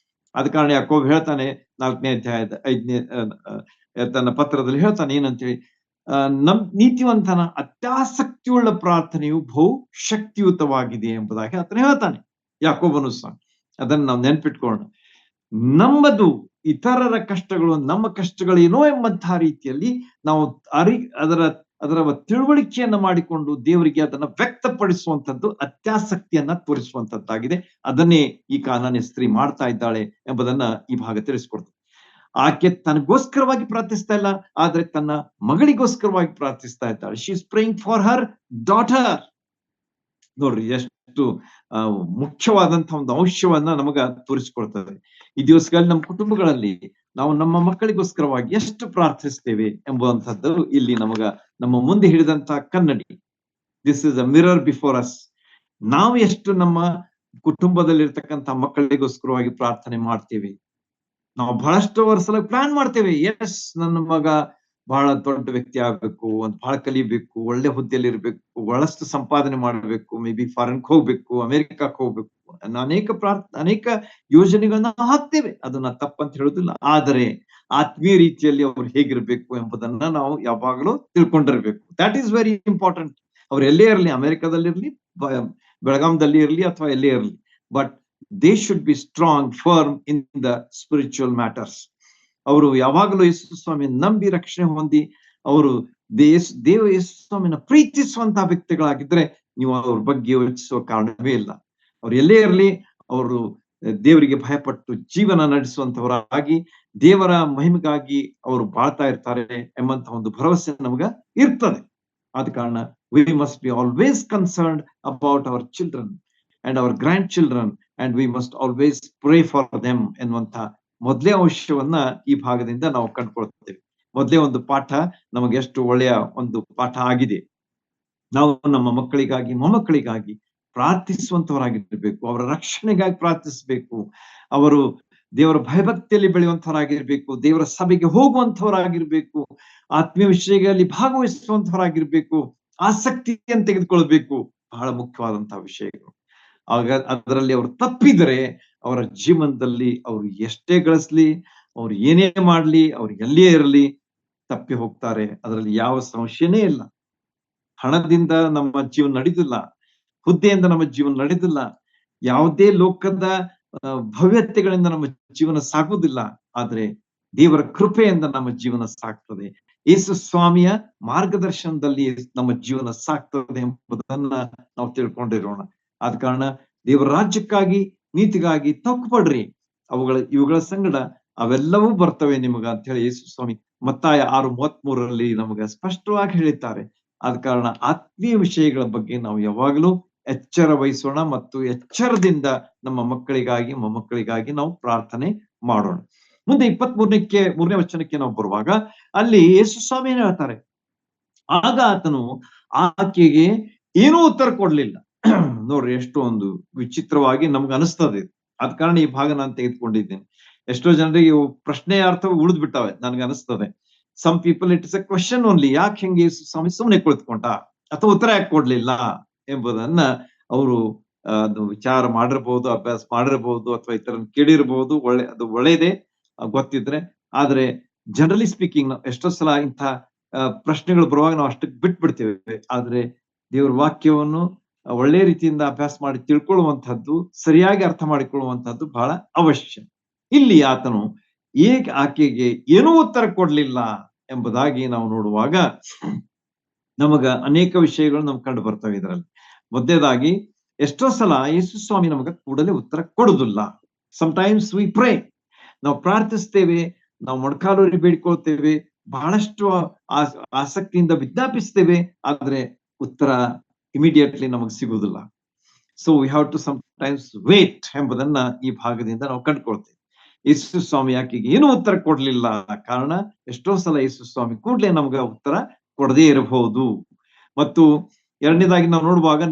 ಆದ ಕಾರಣ ಯಾಕೋಬ್ ಹೇಳ್ತಾನೆ 4ನೇ ಅಧ್ಯಾಯದ 5ನೇ ತನ್ನ ಪತ್ರದಲ್ಲಿ ಹೇಳ್ತಾನೆ ಏನಂತೇಳಿ, ನೀತಿವಂತನ ಅತ್ಯಾಸಕ್ತಿಯುಳ್ಳ ಪ್ರಾರ್ಥನೆಯು ಬಹು ಶಕ್ತಿಯುತವಾಗಿದೆ ಎಂಬುದಾಗಿ ಆತನ ಹೇಳ್ತಾನೆ, ಯಾಕೋಬನು ಸಹ. ಅದನ್ನ ನಾವು ನೆನ್ಪಿಟ್ಕೊಳ್ಳೋಣ. ನಮ್ಮದು ಇತರರ ಕಷ್ಟಗಳು ನಮ್ಮ ಕಷ್ಟಗಳೇನೋ ಎಂಬಂತಹ ರೀತಿಯಲ್ಲಿ ನಾವು ಅದರ ತಿಳುವಳಿಕೆಯನ್ನ ಮಾಡಿಕೊಂಡು ದೇವರಿಗೆ ಅದನ್ನ ವ್ಯಕ್ತಪಡಿಸುವಂತದ್ದು ಅತ್ಯಾಸಕ್ತಿಯನ್ನ ತೋರಿಸುವಂತದ್ದಾಗಿದೆ. ಅದನ್ನೇ ಈ ಕಾನಾನ್ಯ ಸ್ತ್ರೀ ಮಾಡ್ತಾ ಇದ್ದಾಳೆ ಎಂಬುದನ್ನ ಈ ಭಾಗ ತಿಳಿಸ್ಕೊಡ್ತದೆ. ಆಕೆ ತನಗೋಸ್ಕರವಾಗಿ ಪ್ರಾರ್ಥಿಸ್ತಾ ಇಲ್ಲ, ಆದ್ರೆ ತನ್ನ ಮಗಳಿಗೋಸ್ಕರವಾಗಿ ಪ್ರಾರ್ಥಿಸ್ತಾ ಇದ್ದಾಳೆ. She is praying for her daughter. ನೋಡ್ರಿ ಎಷ್ಟು ಮುಖ್ಯವಾದಂತಹ ಒಂದು ಅಂಶವನ್ನ ನಮಗ ತೋರಿಸ್ಕೊಳ್ತದೆ. ಈ ದಿವಸಗಳಲ್ಲಿ ನಮ್ಮ ಕುಟುಂಬಗಳಲ್ಲಿ ನಾವು ನಮ್ಮ ಮಕ್ಕಳಿಗೋಸ್ಕರವಾಗಿ ಎಷ್ಟು ಪ್ರಾರ್ಥಿಸ್ತೇವೆ ಎಂಬುವಂಥದ್ದು ಇಲ್ಲಿ ನಮ್ಮ ಮುಂದೆ ಹಿಡಿದಂತಹ ಕನ್ನಡಿ. This is a mirror before us. ನಾವು ಎಷ್ಟು ನಮ್ಮ ಕುಟುಂಬದಲ್ಲಿರ್ತಕ್ಕಂಥ ಮಕ್ಕಳಿಗೋಸ್ಕರವಾಗಿ ಪ್ರಾರ್ಥನೆ ಮಾಡ್ತೀವಿ. ನಾವು ಬಹಳಷ್ಟು ವರ್ಷ ಪ್ಲಾನ್ ಮಾಡ್ತೇವೆ. ಎಸ್, ನನ್ನ ಮಗ ಬಹಳ ದೊಡ್ಡ ವ್ಯಕ್ತಿ ಆಗ್ಬೇಕು, ಅಂತ ಬಹಳ ಕಲಿಬೇಕು, ಒಳ್ಳೆ ಹುದ್ದೆಯಲ್ಲಿ ಇರ್ಬೇಕು, ಬಹಳಷ್ಟು ಸಂಪಾದನೆ ಮಾಡ್ಬೇಕು, ಮೇ ಬಿ ಫಾರಿನ್ ಹೋಗ್ಬೇಕು, ಅಮೆರಿಕಕ್ಕೆ ಹೋಗ್ಬೇಕು, ಅನೇಕ ಯೋಜನೆಗಳನ್ನ ಹಾಕ್ತೇವೆ. ಅದನ್ನ ತಪ್ಪಂತ ಹೇಳುದಿಲ್ಲ. ಆದರೆ ಆತ್ಮೀಯ ರೀತಿಯಲ್ಲಿ ಅವ್ರು ಹೇಗಿರ್ಬೇಕು ಎಂಬುದನ್ನ ನಾವು ಯಾವಾಗಲೂ ತಿಳ್ಕೊಂಡಿರ್ಬೇಕು. That is very important. ಅವ್ರು ಎಲ್ಲೇ ಇರಲಿ, ಅಮೆರಿಕದಲ್ಲಿರ್ಲಿ, ಬೆಳಗಾಂದಲ್ಲಿ ಇರಲಿ, ಅಥವಾ ಎಲ್ಲೇ ಇರಲಿ, but they should be strong, firm in the spiritual matters. ಅವರು ಯಾವಾಗಲೂ ಯೇಸು ಸ್ವಾಮಿ ನಂಬಿ ರಕ್ಷಣೆ ಹೊಂದಿ ಅವರು ದೇವ ಯೇಸು ಸ್ವಾಮಿನ ಪ್ರೀತಿಸುವಂತಹ ವ್ಯಕ್ತಿಗಳಾಗಿದ್ರೆ ನೀವು ಅವ್ರ ಬಗ್ಗೆ ಯೋಚಿಸುವ ಕಾರಣವೇ ಇಲ್ಲ. ಅವ್ರು ಎಲ್ಲೇ ಇರಲಿ, ಅವರು ದೇವರಿಗೆ ಭಯಪಟ್ಟು ಜೀವನ ನಡೆಸುವಂತವರಾಗಿ ದೇವರ ಮಹಿಮೆಗಾಗಿ ಅವರು ಬಾಳ್ತಾ ಇರ್ತಾರೆ ಎಂಬಂತ ಒಂದು ಭರವಸೆ ನಮಗ ಇರ್ತದೆ. ಆದ ಕಾರಣ we must be always concerned about our children and our grandchildren and we must always pray for them ಎನ್ನುವಂತ ಮೊದಲೇ ಅಂಶವನ್ನ ಈ ಭಾಗದಿಂದ ನಾವು ಕಂಡುಕೊಳ್ತೇವೆ. ಮೊದಲೇ ಒಂದು ಪಾಠ ನಮಗೆ ಎಷ್ಟು ಒಳ್ಳೆಯ ಒಂದು ಪಾಠ ಆಗಿದೆ. ನಾವು ನಮ್ಮ ಮಕ್ಕಳಿಗಾಗಿ, ಮೊಮ್ಮಕ್ಕಳಿಗಾಗಿ ಪ್ರಾರ್ಥಿಸುವಂತವರಾಗಿರ್ಬೇಕು. ಅವರ ರಕ್ಷಣೆಗಾಗಿ ಪ್ರಾರ್ಥಿಸಬೇಕು. ಅವರು ದೇವರ ಭಯಭಕ್ತಿಯಲ್ಲಿ ಬೆಳೆಯುವಂತವರಾಗಿರ್ಬೇಕು. ದೇವರ ಸಭೆಗೆ ಹೋಗುವಂತವರಾಗಿರ್ಬೇಕು. ಆತ್ಮೀಯ ವಿಷಯಗಳಲ್ಲಿ ಭಾಗವಹಿಸುವಂತವರಾಗಿರ್ಬೇಕು. ಆಸಕ್ತಿಯನ್ನು ತೆಗೆದುಕೊಳ್ಬೇಕು. ಬಹಳ ಮುಖ್ಯವಾದಂತಹ ವಿಷಯಗಳು. ಆಗ ಅದರಲ್ಲಿ ಅವರು ತಪ್ಪಿದರೆ ಅವರ ಜೀವನದಲ್ಲಿ ಅವರು ಎಷ್ಟೇ ಗಳಿಸ್ಲಿ, ಅವ್ರು ಏನೇ ಮಾಡ್ಲಿ, ಅವ್ರು ಎಲ್ಲೇ ಇರಲಿ, ತಪ್ಪಿ ಹೋಗ್ತಾರೆ. ಅದರಲ್ಲಿ ಯಾವ ಸಂಶಯನೇ ಇಲ್ಲ. ಹಣದಿಂದ ನಮ್ಮ ಜೀವನ ನಡೆದಿಲ್ಲ, ಹುದ್ದೆಯಿಂದ ನಮ್ಮ ಜೀವನ ನಡೆದಿಲ್ಲ, ಯಾವುದೇ ಲೋಕದ ಭವ್ಯತೆಗಳಿಂದ ನಮ್ಮ ಜೀವನ ಸಾಗುವುದಿಲ್ಲ. ಆದ್ರೆ ದೇವರ ಕೃಪೆಯಿಂದ ನಮ್ಮ ಜೀವನ ಸಾಗ್ತದೆ. ಯೇಸು ಸ್ವಾಮಿಯ ಮಾರ್ಗದರ್ಶನದಲ್ಲಿ ನಮ್ಮ ಜೀವನ ಸಾಗ್ತದೆ ಎಂಬುದನ್ನ ನಾವು ತಿಳ್ಕೊಂಡಿರೋಣ. ಆದ ಕಾರಣ ದೇವರ ರಾಜ್ಯಕ್ಕಾಗಿ, ನೀತಿಗಾಗಿ ತಪ್ಪುಪಡ್ರಿ. ಇವುಗಳ ಸಂಗಡ ಅವೆಲ್ಲವೂ ಬರ್ತವೆ ನಿಮಗ ಅಂತ ಹೇಳಿ ಯೇಸು ಸ್ವಾಮಿ ಮತ್ತಾಯ 6:33 ನಮಗ ಸ್ಪಷ್ಟವಾಗಿ ಹೇಳಿದ್ದಾರೆ. ಆದ ಕಾರಣ ಆತ್ಮೀಯ ವಿಷಯಗಳ ಬಗ್ಗೆ ನಾವು ಯಾವಾಗಲೂ ಎಚ್ಚರ ವಹಿಸೋಣ ಮತ್ತು ಎಚ್ಚರದಿಂದ ನಮ್ಮ ಮಕ್ಕಳಿಗಾಗಿ, ಮೊಮ್ಮಕ್ಕಳಿಗಾಗಿ ನಾವು ಪ್ರಾರ್ಥನೆ ಮಾಡೋಣ. ಮುಂದೆ 23ನೇ ವಚನಕ್ಕೆ ನಾವು ಬರುವಾಗ ಅಲ್ಲಿ ಯೇಸು ಸ್ವಾಮಿ ಏನ್ ಹೇಳ್ತಾರೆ, ಆಗ ಆತನು ಆಕೆಗೆ ಏನೂ ಉತ್ತರ ಕೊಡ್ಲಿಲ್ಲ. ನೋಡ್ರಿ, ಎಷ್ಟು ಒಂದು ವಿಚಿತ್ರವಾಗಿ ನಮ್ಗೆ ಅನಿಸ್ತದೆ. ಆದ ಕಾರಣ ಈ ಭಾಗ ನಾನು ತೆಗೆದುಕೊಂಡಿದ್ದೇನೆ. ಎಷ್ಟೋ ಜನರಿಗೆ ಪ್ರಶ್ನೆ ಅರ್ಥ ಉಳಿದ್ ಬಿಟ್ಟವೆ ನನ್ಗೆ ಅನಿಸ್ತದೆ. Some people it is a question only. ಯಾಕೆ ಹೆಂಗೆ ಯೇಸು ಸ್ವಾಮಿ ಸುಮ್ಮನೆ ಕುಳಿತುಕೊಂಡ ಅಥವಾ ಉತ್ತರ ಯಾಕೆ ಕೊಡ್ಲಿಲ್ಲ ಎಂಬುದನ್ನ ಅವರು ಅದು ವಿಚಾರ ಮಾಡಿರ್ಬಹುದು, ಅಭ್ಯಾಸ ಮಾಡಿರ್ಬಹುದು, ಅಥವಾ ಈ ತರ ಕೇಳಿರ್ಬಹುದು. ಅದು ಒಳ್ಳೇದೇ ಗೊತ್ತಿದ್ರೆ. ಆದ್ರೆ ಜನರಲಿ ಸ್ಪೀಕಿಂಗ್ ಎಷ್ಟೋ ಸಲ ಇಂಥ ಪ್ರಶ್ನೆಗಳು ಬರುವಾಗ ನಾವು ಅಷ್ಟಕ್ಕೆ ಬಿಟ್ಬಿಡ್ತೇವೆ. ಆದ್ರೆ ದೇವ್ರ ವಾಕ್ಯವನ್ನು ಒಳ್ಳೆ ರೀತಿಯಿಂದ ಅಭ್ಯಾಸ ಮಾಡಿ ತಿಳ್ಕೊಳ್ಳುವಂತಹದ್ದು, ಸರಿಯಾಗಿ ಅರ್ಥ ಮಾಡಿಕೊಳ್ಳುವಂತಹದ್ದು ಬಹಳ ಅವಶ್ಯ. ಇಲ್ಲಿ ಆತನು ಏಕೆ ಆಕೆಗೆ ಏನೂ ಉತ್ತರ ಕೊಡ್ಲಿಲ್ಲ ಎಂಬುದಾಗಿ ನಾವು ನೋಡುವಾಗ ನಮಗ ಅನೇಕ ವಿಷಯಗಳು ನಮ್ಗೆ ಕಂಡು ಬರ್ತವೆ ಇದರಲ್ಲಿ. ಮೊದಲನೇದಾಗಿ, ಎಷ್ಟೋ ಸಲ ಯೇಸು ಸ್ವಾಮಿ ನಮಗ ಕೂಡಲೇ ಉತ್ತರ ಕೊಡುದಿಲ್ಲ. ಸಮಟೈಮ್ಸ್ ವಿ ಪ್ರೇ, ನಾವು ಪ್ರಾರ್ಥಿಸ್ತೇವೆ, ನಾವು ಮೊಣಕಾಲೂರಿ ಬೇಡಿಕೊಳ್ತೇವೆ, ಬಹಳಷ್ಟು ಆಸಕ್ತಿಯಿಂದ ವಿಜ್ಞಾಪಿಸ್ತೇವೆ, ಆದ್ರೆ ಉತ್ತರ ಇಮಿಡಿಯೇಟ್ಲಿ ನಮಗೆ ಸಿಗುವುದಿಲ್ಲ. So we have to sometimes wait ಎಂಬುದನ್ನ ಈ ಭಾಗದಿಂದ ನಾವು ಕಂಡುಕೊಳ್ತೇವೆ. ಯೇಸು ಸ್ವಾಮಿ ಆಕೆಗೆ ಏನೂ ಉತ್ತರ ಕೊಡ್ಲಿಲ್ಲ. ಕಾರಣ ಎಷ್ಟೋ ಸಲ ಯೇಸು ಸ್ವಾಮಿ ಕೂಡ್ಲೆ ನಮ್ಗ ಉತ್ತರ ಕೊಡದೇ ಇರಬಹುದು. ಮತ್ತು ಎರಡನೇದಾಗಿ ನಾವು ನೋಡುವಾಗ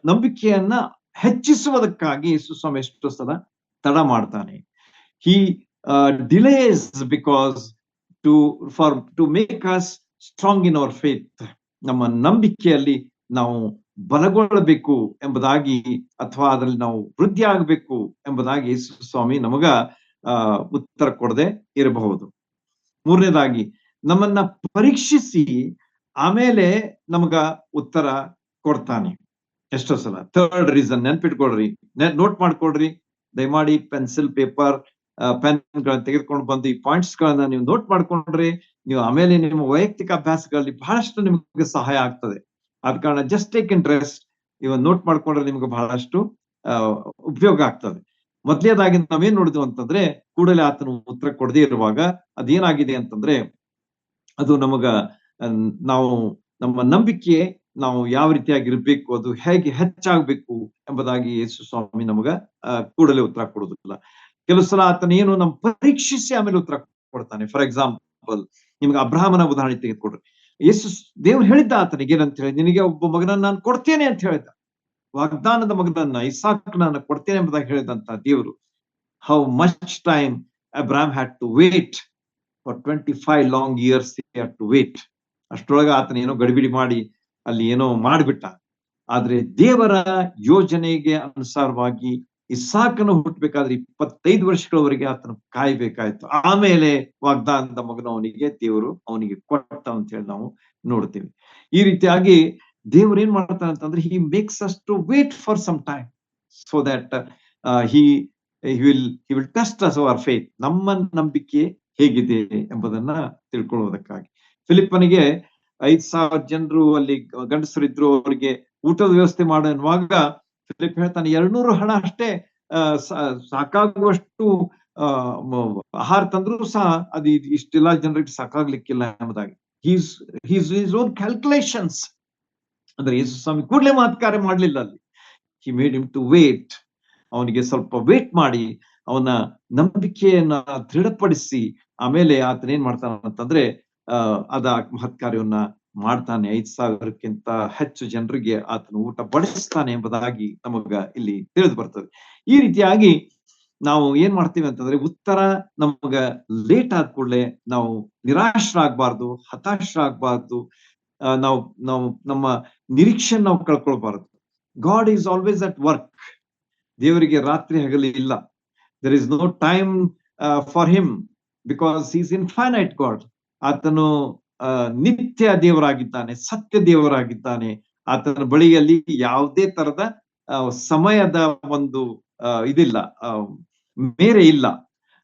ನಂಬಿಕೆಯನ್ನ ಹೆಚ್ಚಿಸುವುದಕ್ಕಾಗಿ ಯೇಸು ಸ್ವಾಮಿ ಎಷ್ಟೋ ಸಲ ತಡ ಮಾಡ್ತಾನೆ. He delays because to make us strong in our faith. ನಮ್ಮ ನಂಬಿಕೆಯಲ್ಲಿ ನಾವು ಬಲಗೊಳ್ಳಬೇಕು ಎಂಬುದಾಗಿ, ಅಥವಾ ಅದರಲ್ಲಿ ನಾವು ವೃದ್ಧಿ ಆಗಬೇಕು ಎಂಬುದಾಗಿ ಯೇಸು ಸ್ವಾಮಿ ನಮಗ ಉತ್ತರ ಕೊಡದೆ ಇರಬಹುದು. ಮೂರನೇದಾಗಿ, ನಮ್ಮನ್ನ ಪರೀಕ್ಷಿಸಿ ಆಮೇಲೆ ನಮಗ ಉತ್ತರ ಕೊಡ್ತಾನೆ ಎಷ್ಟೋ ಸಲ. ಥರ್ಡ್ ರೀಸನ್ ನೆನ್ಪಿಟ್ಕೊಳ್ರಿ, ನೋಟ್ ಮಾಡ್ಕೊಳ್ರಿ, ದಯಮಾಡಿ ಪೆನ್ಸಿಲ್, ಪೇಪರ್, ಪೆನ್ ಗಳನ್ನ ತೆಗೆದುಕೊಂಡು ಬಂದು ಈ ಪಾಯಿಂಟ್ಸ್ ಗಳನ್ನ ನೀವು ನೋಟ್ ಮಾಡ್ಕೊಂಡ್ರೆ ನೀವು ಆಮೇಲೆ ನಿಮ್ಮ ವೈಯಕ್ತಿಕ ಅಭ್ಯಾಸಗಳಲ್ಲಿ ಬಹಳಷ್ಟು ನಿಮಗೆ ಸಹಾಯ ಆಗ್ತದೆ. ಆದ ಕಾರಣ ಜಸ್ಟ್ ಟೇಕ್ ಇಂಟ್ರೆಸ್ಟ್, ಇವನ್ ನೋಟ್ ಮಾಡ್ಕೊಂಡ್ರೆ ನಿಮ್ಗೆ ಬಹಳಷ್ಟು ಉಪಯೋಗ ಆಗ್ತದೆ. ಮೊದಲನೇದಾಗಿ ನಾವೇನ್ ನೋಡಿದ್ವು ಅಂತಂದ್ರೆ, ಕೂಡಲೇ ಆತನು ಉತ್ತರ ಕೊಡದೇ ಇರುವಾಗ ಅದೇನಾಗಿದೆ ಅಂತಂದ್ರೆ, ಅದು ನಾವು ನಮ್ಮ ನಂಬಿಕೆ ನಾವು ಯಾವ ರೀತಿಯಾಗಿರ್ಬೇಕು, ಅದು ಹೇಗೆ ಹೆಚ್ಚಾಗ್ಬೇಕು ಎಂಬುದಾಗಿ ಯೇಸು ಸ್ವಾಮಿ ನಮಗ ಕೂಡಲೇ ಉತ್ತರ ಕೊಡುವುದಿಲ್ಲ. ಕೆಲವು ಸಲ ಆತನ ಏನು ನಮ್ಮ ಪರೀಕ್ಷಿಸಿ ಆಮೇಲೆ ಉತ್ತರ ಕೊಡ್ತಾನೆ. ಫಾರ್ ಎಕ್ಸಾಂಪಲ್, ನಿಮ್ಗೆ ಅಬ್ರಹಾಮನ ಉದಾಹರಣೆ ತೆಗೆದುಕೊಡ್ರಿ. ಯೇಸು ದೇವ್ರು ಹೇಳಿದ್ದ ಆತನಿಗೆ ಏನಂತ ಹೇಳಿ, ನಿನಗೆ ಒಬ್ಬ ಮಗನನ್ನ ನಾನು ಕೊಡ್ತೇನೆ ಅಂತ ಹೇಳಿದ. ವಾಗ್ದಾನದ ಮಗನನ್ನ ಇಸಾಕನನ್ನ ಕೊಡ್ತೇನೆ ಎಂಬುದಾಗಿ ಹೇಳಿದಂತ ದೇವರು, how much time Abram had to wait for 25 long years had to wait. ಅಷ್ಟರೊಳಗೆ ಆತನ ಏನೋ ಗಡಿಬಿಡಿ ಮಾಡಿ ಅಲ್ಲಿ ಏನೋ ಮಾಡಿಬಿಟ್ಟ. ಆದ್ರೆ ದೇವರ ಯೋಜನೆಗೆ ಅನುಸಾರವಾಗಿ ಇಸಾಕನು ಹುಟ್ಟಬೇಕಾದ್ರೆ 25 ವರ್ಷಗಳವರೆಗೆ ಆತನು ಕಾಯ್ಬೇಕಾಯ್ತು. ಆಮೇಲೆ ವಾಗ್ದಾನದ ಮಗನ ದೇವರು ಅವನಿಗೆ ಕೊಟ್ಟ ಅಂತ ಹೇಳಿ ನಾವು ನೋಡ್ತೀವಿ. ಈ ರೀತಿಯಾಗಿ ದೇವ್ರು ಏನ್ ಮಾಡ್ತಾನೆ ಅಂತಂದ್ರೆ, he makes us to wait for some time so that he will test us our faith. ನಮ್ಮ ನಂಬಿಕೆ ಹೇಗಿದೆ ಎಂಬುದನ್ನ ತಿಳ್ಕೊಳ್ಳುವುದಕ್ಕಾಗಿ. ಫಿಲಿಪ್ಪನಿಗೆ 5,000 ಜನರು ಅಲ್ಲಿ ಗಂಡಸರಿದ್ರು, ಅವರಿಗೆ ಊಟದ ವ್ಯವಸ್ಥೆ ಮಾಡುವಾಗ ಫಿಲಿಪ್ ಹೇಳ್ತಾನೆ, 200 ಹಣ ಅಷ್ಟೇ ಸಾಕಾಗುವಷ್ಟು ಆಹಾರ ತಂದ್ರು ಸಹ ಅದು ಇಷ್ಟೆಲ್ಲ ಜನರಿಗೆ ಸಾಕಾಗ್ಲಿಕ್ಕಿಲ್ಲ ಎಂಬುದಾಗಿ his own calculations. ಅಂದ್ರೆ ಯೇಸು ಸ್ವಾಮಿ ಕೂಡಲೇ ಮಾತುಕಾರ್ಯ ಮಾಡ್ಲಿಲ್ಲ ಅಲ್ಲಿ. he made him to wait. ಅವನಿಗೆ ಸ್ವಲ್ಪ ವೇಟ್ ಮಾಡಿ ಅವನ ನಂಬಿಕೆಯನ್ನ ದೃಢಪಡಿಸಿ ಆಮೇಲೆ ಆತನ ಏನ್ ಮಾಡ್ತಾನ ಅಂತಂದ್ರೆ ಅದ ಮಹತ್ ಕಾರ್ಯವನ್ನ ಮಾಡ್ತಾನೆ. 5,000ಕ್ಕಿಂತ ಹೆಚ್ಚು ಜನರಿಗೆ ಆತನ ಊಟ ಬಡಿಸ್ತಾನೆ ಎಂಬುದಾಗಿ ನಮಗ ಇಲ್ಲಿ ತಿಳಿದು ಬರ್ತದೆ. ಈ ರೀತಿಯಾಗಿ ನಾವು ಏನ್ ಮಾಡ್ತೀವಿ ಅಂತಂದ್ರೆ, ಉತ್ತರ ನಮಗ ಲೇಟ್ ಆದ ಕೂಡಲೇ ನಾವು ನಿರಾಶರಾಗಬಾರ್ದು, ಹತಾಶರಾಗಬಾರ್ದು, ನಾವು ನಮ್ಮ ನಿರೀಕ್ಷೆ ನಾವು ಕಳ್ಕೊಳ್ಬಾರ್ದು. God is always at work. ದೇವರಿಗೆ ರಾತ್ರಿ ಹಗಲಿ ಇಲ್ಲ. There is no time for him because he is infinite God. ಆತನು ನಿತ್ಯ ದೇವರಾಗಿದ್ದಾನೆ, ಸತ್ಯ ದೇವರಾಗಿದ್ದಾನೆ. ಆತನ ಬಳಿಯಲ್ಲಿ ಯಾವುದೇ ತರದ ಸಮಯದ ಒಂದು ಇದಿಲ್ಲ, ಮೇರೆ ಇಲ್ಲ.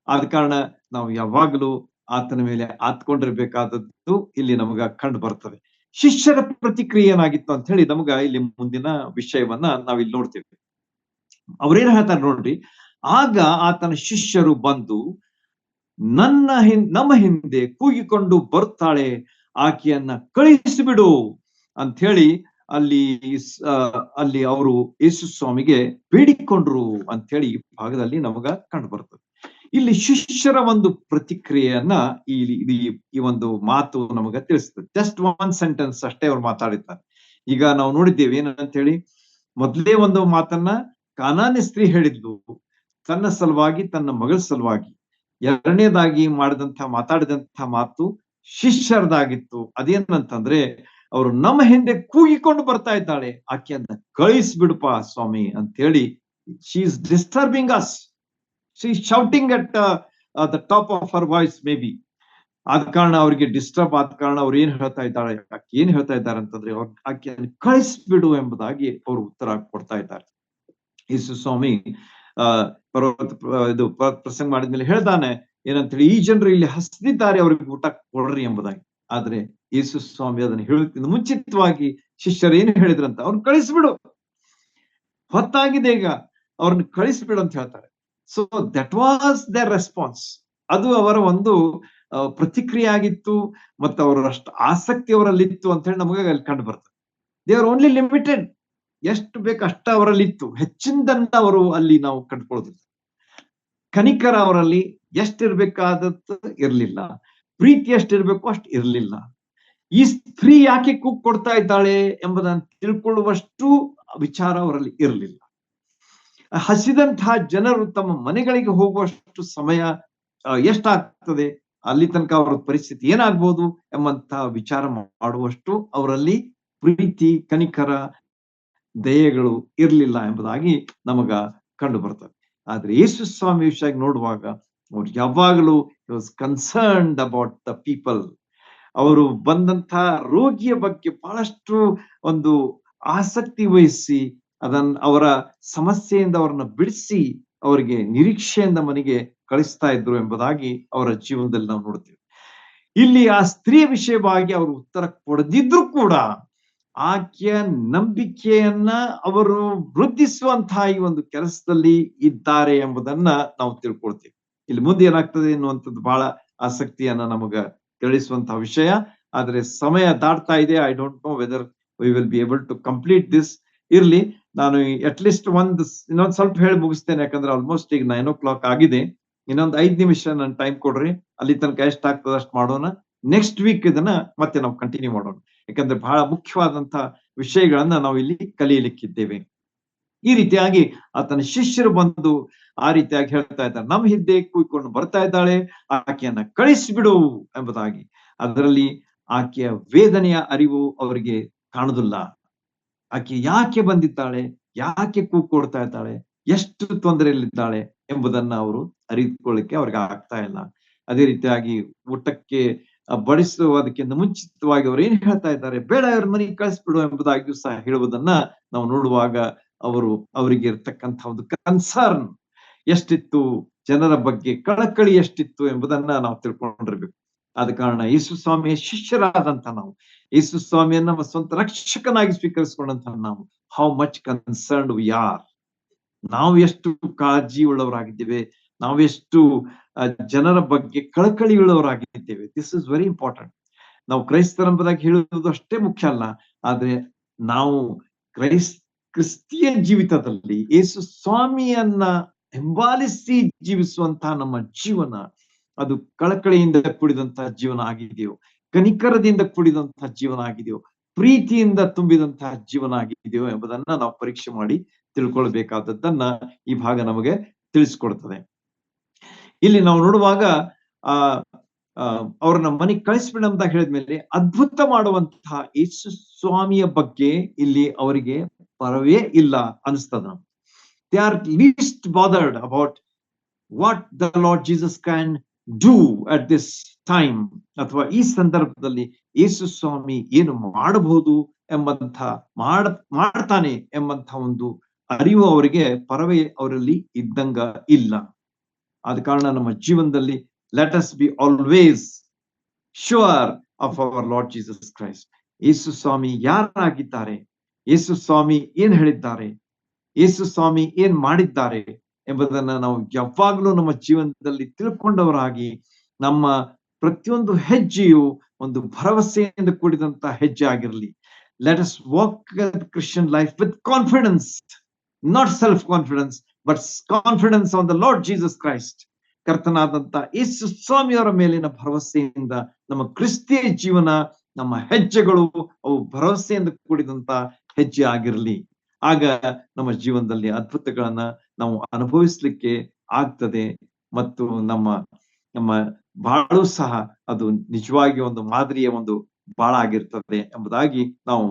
ಆದ ಕಾರಣ ನಾವು ಯಾವಾಗಲೂ ಆತನ ಮೇಲೆ ಆತ್ಕೊಂಡಿರ್ಬೇಕಾದದ್ದು ಇಲ್ಲಿ ನಮಗ ಕಂಡು ಬರ್ತದೆ. ಶಿಷ್ಯರ ಪ್ರತಿಕ್ರಿಯೆ ಏನಾಗಿತ್ತು ಅಂತ ಹೇಳಿ ನಮಗ ಇಲ್ಲಿ ಮುಂದಿನ ವಿಷಯವನ್ನ ನಾವಿಲ್ಲಿ ನೋಡ್ತೇವೆ. ಅವ್ರೇನ್ ಹೇಳ್ತಾರೆ ನೋಡ್ರಿ, ಆಗ ಆತನ ಶಿಷ್ಯರು ಬಂದು ನಮ್ಮ ಹಿಂದೆ ಕೂಗಿಕೊಂಡು ಬರುತ್ತಾಳೆ, ಆಕೆಯನ್ನ ಕಳಿಸಿಬಿಡು ಅಂತ ಹೇಳಿ ಅಲ್ಲಿ ಅವರು ಯೇಸು ಸ್ವಾಮಿಗೆ ಬೇಡಿಕೊಂಡ್ರು ಅಂತ ಹೇಳಿ ಈ ಭಾಗದಲ್ಲಿ ನಮಗ ಕಂಡು ಬರ್ತದೆ. ಇಲ್ಲಿ ಶಿಷ್ಯರ ಒಂದು ಪ್ರತಿಕ್ರಿಯೆಯನ್ನ ಈ ಒಂದು ಮಾತು ನಮಗ ತಿಳಿಸ್ತದೆ. ಜಸ್ಟ್ 1 ಸೆಂಟೆನ್ಸ್ ಅಷ್ಟೇ ಅವ್ರು ಮಾತಾಡಿದ್ದಾರೆ. ಈಗ ನಾವು ನೋಡಿದ್ದೇವೆ ಏನಂತ ಹೇಳಿ, ಮೊದಲೇ ಒಂದು ಮಾತನ್ನ ಕಾನಾನ್ಯ ಸ್ತ್ರೀ ಹೇಳಿದ್ಲು ತನ್ನ ಸಲುವಾಗಿ, ತನ್ನ ಮಗಳ ಸಲುವಾಗಿ. ಎರಡನೇದಾಗಿ ಮಾತಾಡಿದಂತಹ ಮಾತು ಶಿಷ್ಯರದಾಗಿತ್ತು. ಅದೇನಂತಂದ್ರೆ, ಅವರು ನಮ್ಮ ಹಿಂದೆ ಕೂಗಿಕೊಂಡು ಬರ್ತಾ ಇದ್ದಾಳೆ, ಆಕೆಯನ್ನ ಕಳಿಸ್ಬಿಡುಪಾ ಸ್ವಾಮಿ ಅಂತ ಹೇಳಿ. She is disturbing us, she is shouting at the top of her voice may be. ಆದ ಕಾರಣ ಅವರಿಗೆ ಡಿಸ್ಟರ್ಬ್ ಆದ ಕಾರಣ ಅವ್ರು ಏನ್ ಹೇಳ್ತಾ ಇದ್ದಾರೆ ಅಂತಂದ್ರೆ, ಆಕೆಯನ್ನು ಕಳಿಸ್ಬಿಡು ಎಂಬುದಾಗಿ ಅವರು ಉತ್ತರ ಕೊಡ್ತಾ ಇದ್ದಾರೆ. ಯೇಸು ಸ್ವಾಮಿ ಇದು ಪ್ರಸಂಗ ಮಾಡಿದ್ಮೇಲೆ ಹೇಳ್ತಾನೆ ಏನಂತೇಳಿ, ಈ ಜನರು ಇಲ್ಲಿ ಹಸಿದಿದ್ದಾರೆ, ಅವ್ರಿಗೆ ಊಟ ಕೊಡ್ರಿ ಎಂಬುದಾಗಿ. ಆದ್ರೆ ಯೇಸು ಸ್ವಾಮಿ ಅದನ್ನ ಹೇಳುತ್ತಿದ್ದ ಮುಂಚಿತವಾಗಿ ಶಿಷ್ಯರು ಏನು ಹೇಳಿದ್ರಂತ, ಅವ್ರನ್ನ ಕಳಿಸ್ಬಿಡು, ಹೊತ್ತಾಗಿದೆ, ಈಗ ಅವ್ರನ್ನ ಕಳಿಸ್ಬಿಡು ಅಂತ ಹೇಳ್ತಾರೆ. So that was their response. ಅದು ಅವರ ಒಂದು ಪ್ರತಿಕ್ರಿಯೆ ಆಗಿತ್ತು, ಮತ್ತು ಅವರಷ್ಟು ಆಸಕ್ತಿ ಅವರಲ್ಲಿತ್ತು ಅಂತ ಹೇಳಿ ನಮಗೆ ಅಲ್ಲಿ ಕಂಡು ಬರ್ತದೆ. They are only limited. ಎಷ್ಟು ಬೇಕು ಅಷ್ಟ ಅವರಲ್ಲಿತ್ತು, ಹೆಚ್ಚಿನದನ್ನ ಅವರು ಅಲ್ಲಿ ನಾವು ಕಂಡುಕೊಳ್ಳೋದಿಲ್ಲ. ಕನಿಕರ ಅವರಲ್ಲಿ ಎಷ್ಟಿರ್ಬೇಕಾದದ್ದು ಇರ್ಲಿಲ್ಲ, ಪ್ರೀತಿ ಎಷ್ಟಿರ್ಬೇಕು ಅಷ್ಟು ಇರ್ಲಿಲ್ಲ. ಈ ಸ್ತ್ರೀ ಯಾಕೆ ಕೂಗ್ ಕೊಡ್ತಾ ಇದ್ದಾಳೆ ಎಂಬುದನ್ನು ತಿಳ್ಕೊಳ್ಳುವಷ್ಟು ವಿಚಾರ ಅವರಲ್ಲಿ ಇರಲಿಲ್ಲ. ಹಸಿದಂತಹ ಜನರು ತಮ್ಮ ಮನೆಗಳಿಗೆ ಹೋಗುವಷ್ಟು ಸಮಯ ಎಷ್ಟಾಗ್ತದೆ, ಅಲ್ಲಿ ತನಕ ಅವರ ಪರಿಸ್ಥಿತಿ ಏನಾಗ್ಬೋದು ಎಂಬಂತಹ ವಿಚಾರ ಮಾಡುವಷ್ಟು ಅವರಲ್ಲಿ ಪ್ರೀತಿ, ಕನಿಕರ, ದಯೆಗಳು ಇರ್ಲಿಲ್ಲ ಎಂಬುದಾಗಿ ನಮಗ ಕಂಡು ಬರ್ತದೆ. ಆದ್ರೆ ಯೇಸು ಸ್ವಾಮಿ ವಿಷಯ ನೋಡುವಾಗ ಅವ್ರು ಯಾವಾಗಲೂ was concerned about the people. ಅವರು ಬಂದಂತಹ ರೋಗಿಯ ಬಗ್ಗೆ ಬಹಳಷ್ಟು ಒಂದು ಆಸಕ್ತಿ ವಹಿಸಿ ಅವರ ಸಮಸ್ಯೆಯಿಂದ ಅವರನ್ನ ಬಿಡಿಸಿ ಅವರಿಗೆ ನಿರೀಕ್ಷೆಯಿಂದ ಮನೆಗೆ ಕಳಿಸ್ತಾ ಇದ್ರು ಎಂಬುದಾಗಿ ಅವರ ಜೀವನದಲ್ಲಿ ನಾವು ನೋಡ್ತೀವಿ. ಇಲ್ಲಿ ಆ ಸ್ತ್ರೀಯ ವಿಷಯವಾಗಿ ಅವರು ಉತ್ತರ ಕೊಡದಿದ್ರು ಕೂಡ ಆಕೆಯ ನಂಬಿಕೆಯನ್ನ ಅವರು ವೃದ್ಧಿಸುವಂತಹ ಈ ಒಂದು ಕೆಲಸದಲ್ಲಿ ಇದ್ದಾರೆ ಎಂಬುದನ್ನ ನಾವು ತಿಳ್ಕೊಳ್ತೀವಿ. ಇಲ್ಲಿ ಮುಂದೆ ಏನಾಗ್ತದೆ ಎನ್ನುವಂಥದ್ದು ಬಹಳ ಆಸಕ್ತಿಯನ್ನ ನಮಗ ತಿಳಿಸುವಂತಹ ವಿಷಯ. ಆದ್ರೆ ಸಮಯ ದಾಟ್ತಾ ಇದೆ. I don't know whether we will be able to complete this. ಇರ್ಲಿ, ನಾನು ಅಟ್ಲೀಸ್ಟ್ ಇನ್ನೊಂದು ಸ್ವಲ್ಪ ಹೇಳಿ ಮುಗಿಸ್ತೇನೆ, ಯಾಕಂದ್ರೆ ಆಲ್ಮೋಸ್ಟ್ ಈಗ 9 o'clock ಆಗಿದೆ. ಇನ್ನೊಂದು 5 ನಿಮಿಷ ನನ್ ಟೈಮ್ ಕೊಡ್ರಿ, ಅಲ್ಲಿ ತನಕ ಎಷ್ಟಾಗ್ತದೆ ಅಷ್ಟು ಮಾಡೋಣ. ನೆಕ್ಸ್ಟ್ ವೀಕ್ ಇದನ್ನ ಮತ್ತೆ ನಾವು ಕಂಟಿನ್ಯೂ ಮಾಡೋಣ. ಯಾಕಂದ್ರೆ ಬಹಳ ಮುಖ್ಯವಾದಂತಹ ವಿಷಯಗಳನ್ನ ನಾವು ಇಲ್ಲಿ ಕಲಿಯಲಿಕ್ಕಿದ್ದೇವೆ. ಈ ರೀತಿಯಾಗಿ ಆತನ ಶಿಷ್ಯರು ಬಂದು ಆ ರೀತಿಯಾಗಿ ಹೇಳ್ತಾ ಇದ್ದಾರೆ, ನಮ್ಮ ಹಿಂದೆ ಕೂಯ್ಕೊಂಡು ಬರ್ತಾ ಇದ್ದಾಳೆ, ಆಕೆಯನ್ನ ಕಳಿಸಿಬಿಡು ಎಂಬುದಾಗಿ. ಅದರಲ್ಲಿ ಆಕೆಯ ವೇದನೆಯ ಅರಿವು ಅವರಿಗೆ ಕಾಣುದಿಲ್ಲ. ಆಕೆ ಯಾಕೆ ಬಂದಿದ್ದಾಳೆ, ಯಾಕೆ ಕೂಗ್ಕೊಡ್ತಾ ಇದ್ದಾಳೆ, ಎಷ್ಟು ತೊಂದರೆಯಲ್ಲಿದ್ದಾಳೆ ಎಂಬುದನ್ನ ಅವರು ಅರಿತುಕೊಳ್ಳಿಕ್ಕೆ ಅವ್ರಿಗೆ ಆಗ್ತಾ ಇಲ್ಲ. ಅದೇ ರೀತಿಯಾಗಿ ಊಟಕ್ಕೆ ಬಡಿಸುವುದಕ್ಕಿಂತ ಮುಂಚಿತವಾಗಿ ಅವ್ರು ಏನ್ ಹೇಳ್ತಾ ಇದ್ದಾರೆ, ಬೇಡ ಇವ್ರ ಮನೆಗೆ ಕಳಿಸ್ಬಿಡು ಎಂಬುದಾಗಿಯೂ ಸಹ ಹೇಳುವುದನ್ನ ನಾವು ನೋಡುವಾಗ ಅವರಿಗೆ ಇರ್ತಕ್ಕಂಥ ಒಂದು ಕನ್ಸರ್ನ್ ಎಷ್ಟಿತ್ತು, ಜನರ ಬಗ್ಗೆ ಕಳಕಳಿ ಎಷ್ಟಿತ್ತು ಎಂಬುದನ್ನ ನಾವು ತಿಳ್ಕೊಂಡಿರ್ಬೇಕು. ಆದ ಕಾರಣ ಯೇಸು ಸ್ವಾಮಿಯ ಶಿಷ್ಯರಾದಂತ ನಾವು, ಯೇಸು ಸ್ವಾಮಿಯನ್ನ ನಮ್ಮ ಸ್ವಂತ ರಕ್ಷಕನಾಗಿ ಸ್ವೀಕರಿಸಿಕೊಂಡಂತ ನಾವು, how much concerned we are, ನಾವು ಎಷ್ಟು ಕಾಳಜಿ ಉಳ್ಳವರಾಗಿದ್ದೇವೆ, ನಾವೆಷ್ಟು ಜನರ ಬಗ್ಗೆ ಕಳಕಳಿ ಉಳ್ಳವರಾಗಿದ್ದೇವೆ. This is very important. ನಾವು ಕ್ರೈಸ್ತರೆಂಬುದಾಗಿ ಹೇಳುವುದು ಅಷ್ಟೇ ಮುಖ್ಯ ಅಲ್ಲ, ಆದ್ರೆ ನಾವು ಕ್ರಿಸ್ತಿಯ ಜೀವಿತದಲ್ಲಿ ಯೇಸು ಸ್ವಾಮಿಯನ್ನ ಹಿಂಬಾಲಿಸಿ ಜೀವಿಸುವಂತಹ ನಮ್ಮ ಜೀವನ, ಅದು ಕಳಕಳಿಯಿಂದ ಕೂಡಿದಂತಹ ಜೀವನ ಆಗಿದೆಯೋ, ಕನಿಕರದಿಂದ ಕೂಡಿದಂತಹ ಜೀವನ ಆಗಿದೆಯೋ, ಪ್ರೀತಿಯಿಂದ ತುಂಬಿದಂತಹ ಜೀವನ ಆಗಿದೆಯೋ ಎಂಬುದನ್ನ ನಾವು ಪರೀಕ್ಷೆ ಮಾಡಿ ತಿಳ್ಕೊಳ್ಬೇಕಾದದ್ದನ್ನ ಈ ಭಾಗ ನಮಗೆ ತಿಳಿಸ್ಕೊಡ್ತದೆ. ಇಲ್ಲಿ ನಾವು ನೋಡುವಾಗ ಅವ್ರನ್ನ ಮನೆಗೆ ಕಳಿಸ್ಬಿಡ ಅಂತ ಹೇಳಿದ್ಮೇಲೆ ಅದ್ಭುತ ಮಾಡುವಂತಹ ಯೇಸು ಸ್ವಾಮಿಯ ಬಗ್ಗೆ ಇಲ್ಲಿ ಅವರಿಗೆ ಪರವೇ ಇಲ್ಲ ಅನಿಸ್ತದ. They are list bothered about what the Lord Jesus can do at this time, ಅಥವಾ ಈ ಸಂದರ್ಭದಲ್ಲಿ ಯೇಸು ಸ್ವಾಮಿ ಏನು ಮಾಡಬಹುದು ಎಂಬಂತ ಮಾಡ್ತಾನೆ ಎಂಬಂತ ಒಂದು ಅರಿವು ಅವರಿಗೆ ಪರವೇ ಅವರಲ್ಲಿ ಇದ್ದಂಗ ಇಲ್ಲ. ಆದ ಕಾರಣ ನಮ್ಮ ಜೀವನದಲ್ಲಿ let us be always sure of our Lord Jesus Christ. ಯೇಸು ಸ್ವಾಮಿ ಯಾರಾಗಿದ್ದಾರೆ, ಯೇಸು ಸ್ವಾಮಿ ಏನ್ ಹೇಳಿದ್ದಾರೆ, ಯೇಸು ಸ್ವಾಮಿ ಏನ್ ಮಾಡಿದ್ದಾರೆ ಎಂಬುದನ್ನ ನಾವು ಯಾವಾಗಲೂ ನಮ್ಮ ಜೀವನದಲ್ಲಿ ತಿಳ್ಕೊಂಡವರಾಗಿ, ನಮ್ಮ ಪ್ರತಿಯೊಂದು ಹೆಜ್ಜೆಯು ಒಂದು ಭರವಸೆಯಿಂದ ಕೂಡಿದಂತ ಹೆಜ್ಜೆ ಆಗಿರಲಿ. Let us walk the Christian life with confidence, not self-confidence, but confidence on the Lord Jesus Christ. ಕರ್ತನಾದಂತ ಯೇಸು ಸ್ವಾಮಿಯವರ ಮೇಲಿನ ಭರವಸೆಯಿಂದ ನಮ್ಮ ಕ್ರಿಸ್ತಿಯ ಜೀವನ, ನಮ್ಮ ಹೆಜ್ಜೆಗಳು ಅವು ಭರವಸೆಯಿಂದ ಕೂಡಿದಂತ ಹೆಜ್ಜೆ ಆಗಿರಲಿ. ಆಗ ನಮ್ಮ ಜೀವನದಲ್ಲಿ ಅದ್ಭುತಗಳನ್ನ ನಾವು ಅನುಭವಿಸ್ಲಿಕ್ಕೆ ಆಗ್ತದೆ, ಮತ್ತು ನಮ್ಮ ಬಾಳು ಸಹ ಅದು ನಿಜವಾಗಿ ಒಂದು ಮಾದರಿಯ ಒಂದು ಬಾಳ ಆಗಿರ್ತದೆ ಎಂಬುದಾಗಿ ನಾವು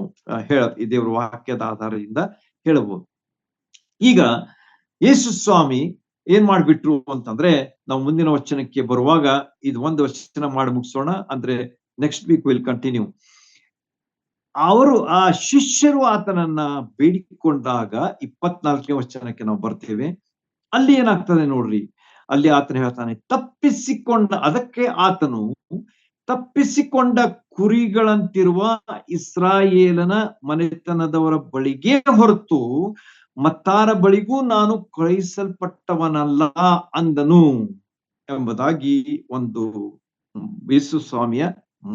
ಈ ದೇವರ ವಾಕ್ಯದ ಆಧಾರದಿಂದ ಹೇಳಬಹುದು. ಈಗ ಯೇಸು ಸ್ವಾಮಿ ಏನ್ ಮಾಡ್ಬಿಟ್ರು ಅಂತಂದ್ರೆ, ನಾವು ಮುಂದಿನ ವಚನಕ್ಕೆ ಬರುವಾಗ ಇದು ಒಂದು ವಚನ ಮಾಡಿ ಮುಗಿಸೋಣ, ಅಂದ್ರೆ ನೆಕ್ಸ್ಟ್ ವೀಕ್ ವಿಲ್ ಕಂಟಿನ್ಯೂ. ಆ ಶಿಷ್ಯರು ಆತನನ್ನ ಬೇಡಿಕೊಂಡಾಗ 24ನೇ ವಚನಕ್ಕೆ ನಾವು ಬರ್ತೇವೆ. ಅಲ್ಲಿ ಏನಾಗ್ತದೆ ನೋಡ್ರಿ, ಅಲ್ಲಿ ಆತನ ಹೇಳ್ತಾನೆ, ಅದಕ್ಕೆ ಆತನು ತಪ್ಪಿಸಿಕೊಂಡ ಕುರಿಗಳಂತಿರುವ ಇಸ್ರಾಯೇಲನ ಮನೆತನದವರ ಬಳಿಗೆ ಹೊರತು ಮತ್ತಾರ ಬಳಿಗೂ ನಾನು ಕಳುಹಿಸಲ್ಪಟ್ಟವನಲ್ಲ ಅಂದನು ಎಂಬುದಾಗಿ ಒಂದು ಯೇಸು ಸ್ವಾಮಿಯ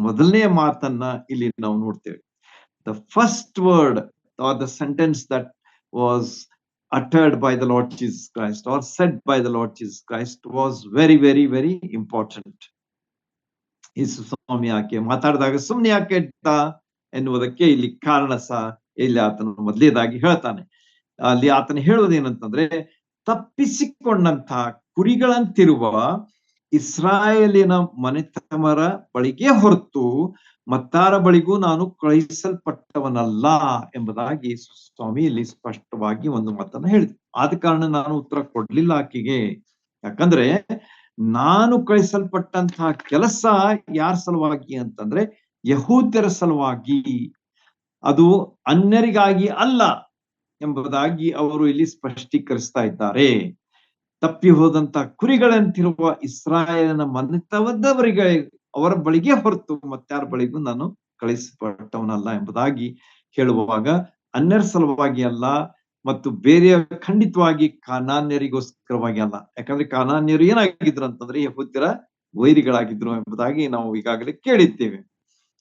ಮೊದಲನೆಯ ಮಾತನ್ನ ಇಲ್ಲಿ ನಾವು ನೋಡ್ತೇವೆ. The first word or the sentence that was uttered by the Lord Jesus Christ or said by the Lord Jesus Christ was very, very, very important. ಯೇಸು ಸ್ವಾಮಿ ಯಾಕೆ ಮಾತಾಡಿದಾಗ ಸುಮ್ಮನೆ ಯಾಕೆ ಇಟ್ಟ ಎನ್ನುವುದಕ್ಕೆ ಇಲ್ಲಿ ಕಾರಣ ಸಹ ಇಲ್ಲಿ ಆತನು ಮೊದಲೇದಾಗಿ ಹೇಳ್ತಾನೆ. ಅಲ್ಲಿ ಆತನ ಹೇಳುವುದೇನಂತಂದ್ರೆ, ತಪ್ಪಿಸಿಕೊಂಡಂತಹ ಕುರಿಗಳಂತಿರುವ ಇಸ್ರಾಯೇಲಿನ ಮನೆತನರ ಬಳಿಗೆ ಹೊರತು ಮತ್ತಾರ ಬಳಿಗೂ ನಾನು ಕಳುಹಿಸಲ್ಪಟ್ಟವನಲ್ಲ ಎಂಬುದಾಗಿ ಯೇಸು ಸ್ವಾಮಿ ಇಲ್ಲಿ ಸ್ಪಷ್ಟವಾಗಿ ಒಂದು ಮಾತನ್ನ ಹೇಳಿದ್ರು. ಆದ ಕಾರಣ ನಾನು ಉತ್ತರ ಕೊಡ್ಲಿಲ್ಲ ಆಕೆಗೆ, ಯಾಕಂದ್ರೆ ನಾನು ಕಳಿಸಲ್ಪಟ್ಟಂತಹ ಕೆಲಸ ಯಾರ ಸಲುವಾಗಿ ಅಂತಂದ್ರೆ ಯಹೂದ್ಯರ ಸಲುವಾಗಿ, ಅದು ಅನ್ಯರಿಗಾಗಿ ಅಲ್ಲ ಎಂಬುದಾಗಿ ಅವರು ಇಲ್ಲಿ ಸ್ಪಷ್ಟೀಕರಿಸ್ತಾ ಇದ್ದಾರೆ. ತಪ್ಪಿ ಹೋದಂತ ಕುರಿಗಳಂತಿರುವ ಇಸ್ರಾಯೇಲನ ಮನೆತನದವರಿಗೆ ಅವರ ಬಳಿಗೆ ಹೊರತು ಮತ್ತಾರ ಬಳಿಗೂ ನಾನು ಕಳಿಸಲ್ಪಟ್ಟವನಲ್ಲ ಎಂಬುದಾಗಿ ಹೇಳುವಾಗ ಅನ್ಯರ ಸಲುವಾಗಿ ಅಲ್ಲ, ಮತ್ತು ಬೇರೆ ಖಂಡಿತವಾಗಿ ಕಾನಾನ್ಯರಿಗೋಸ್ಕರವಾಗಿ ಅಲ್ಲ. ಯಾಕಂದ್ರೆ ಕಾನಾನ್ಯರು ಏನಾಗಿದ್ರು ಅಂತಂದ್ರೆ ಯಹೂದ್ಯರ ವೈರಿಗಳಾಗಿದ್ರು ಎಂಬುದಾಗಿ ನಾವು ಈಗಾಗಲೇ ಕೇಳಿದ್ದೇವೆ.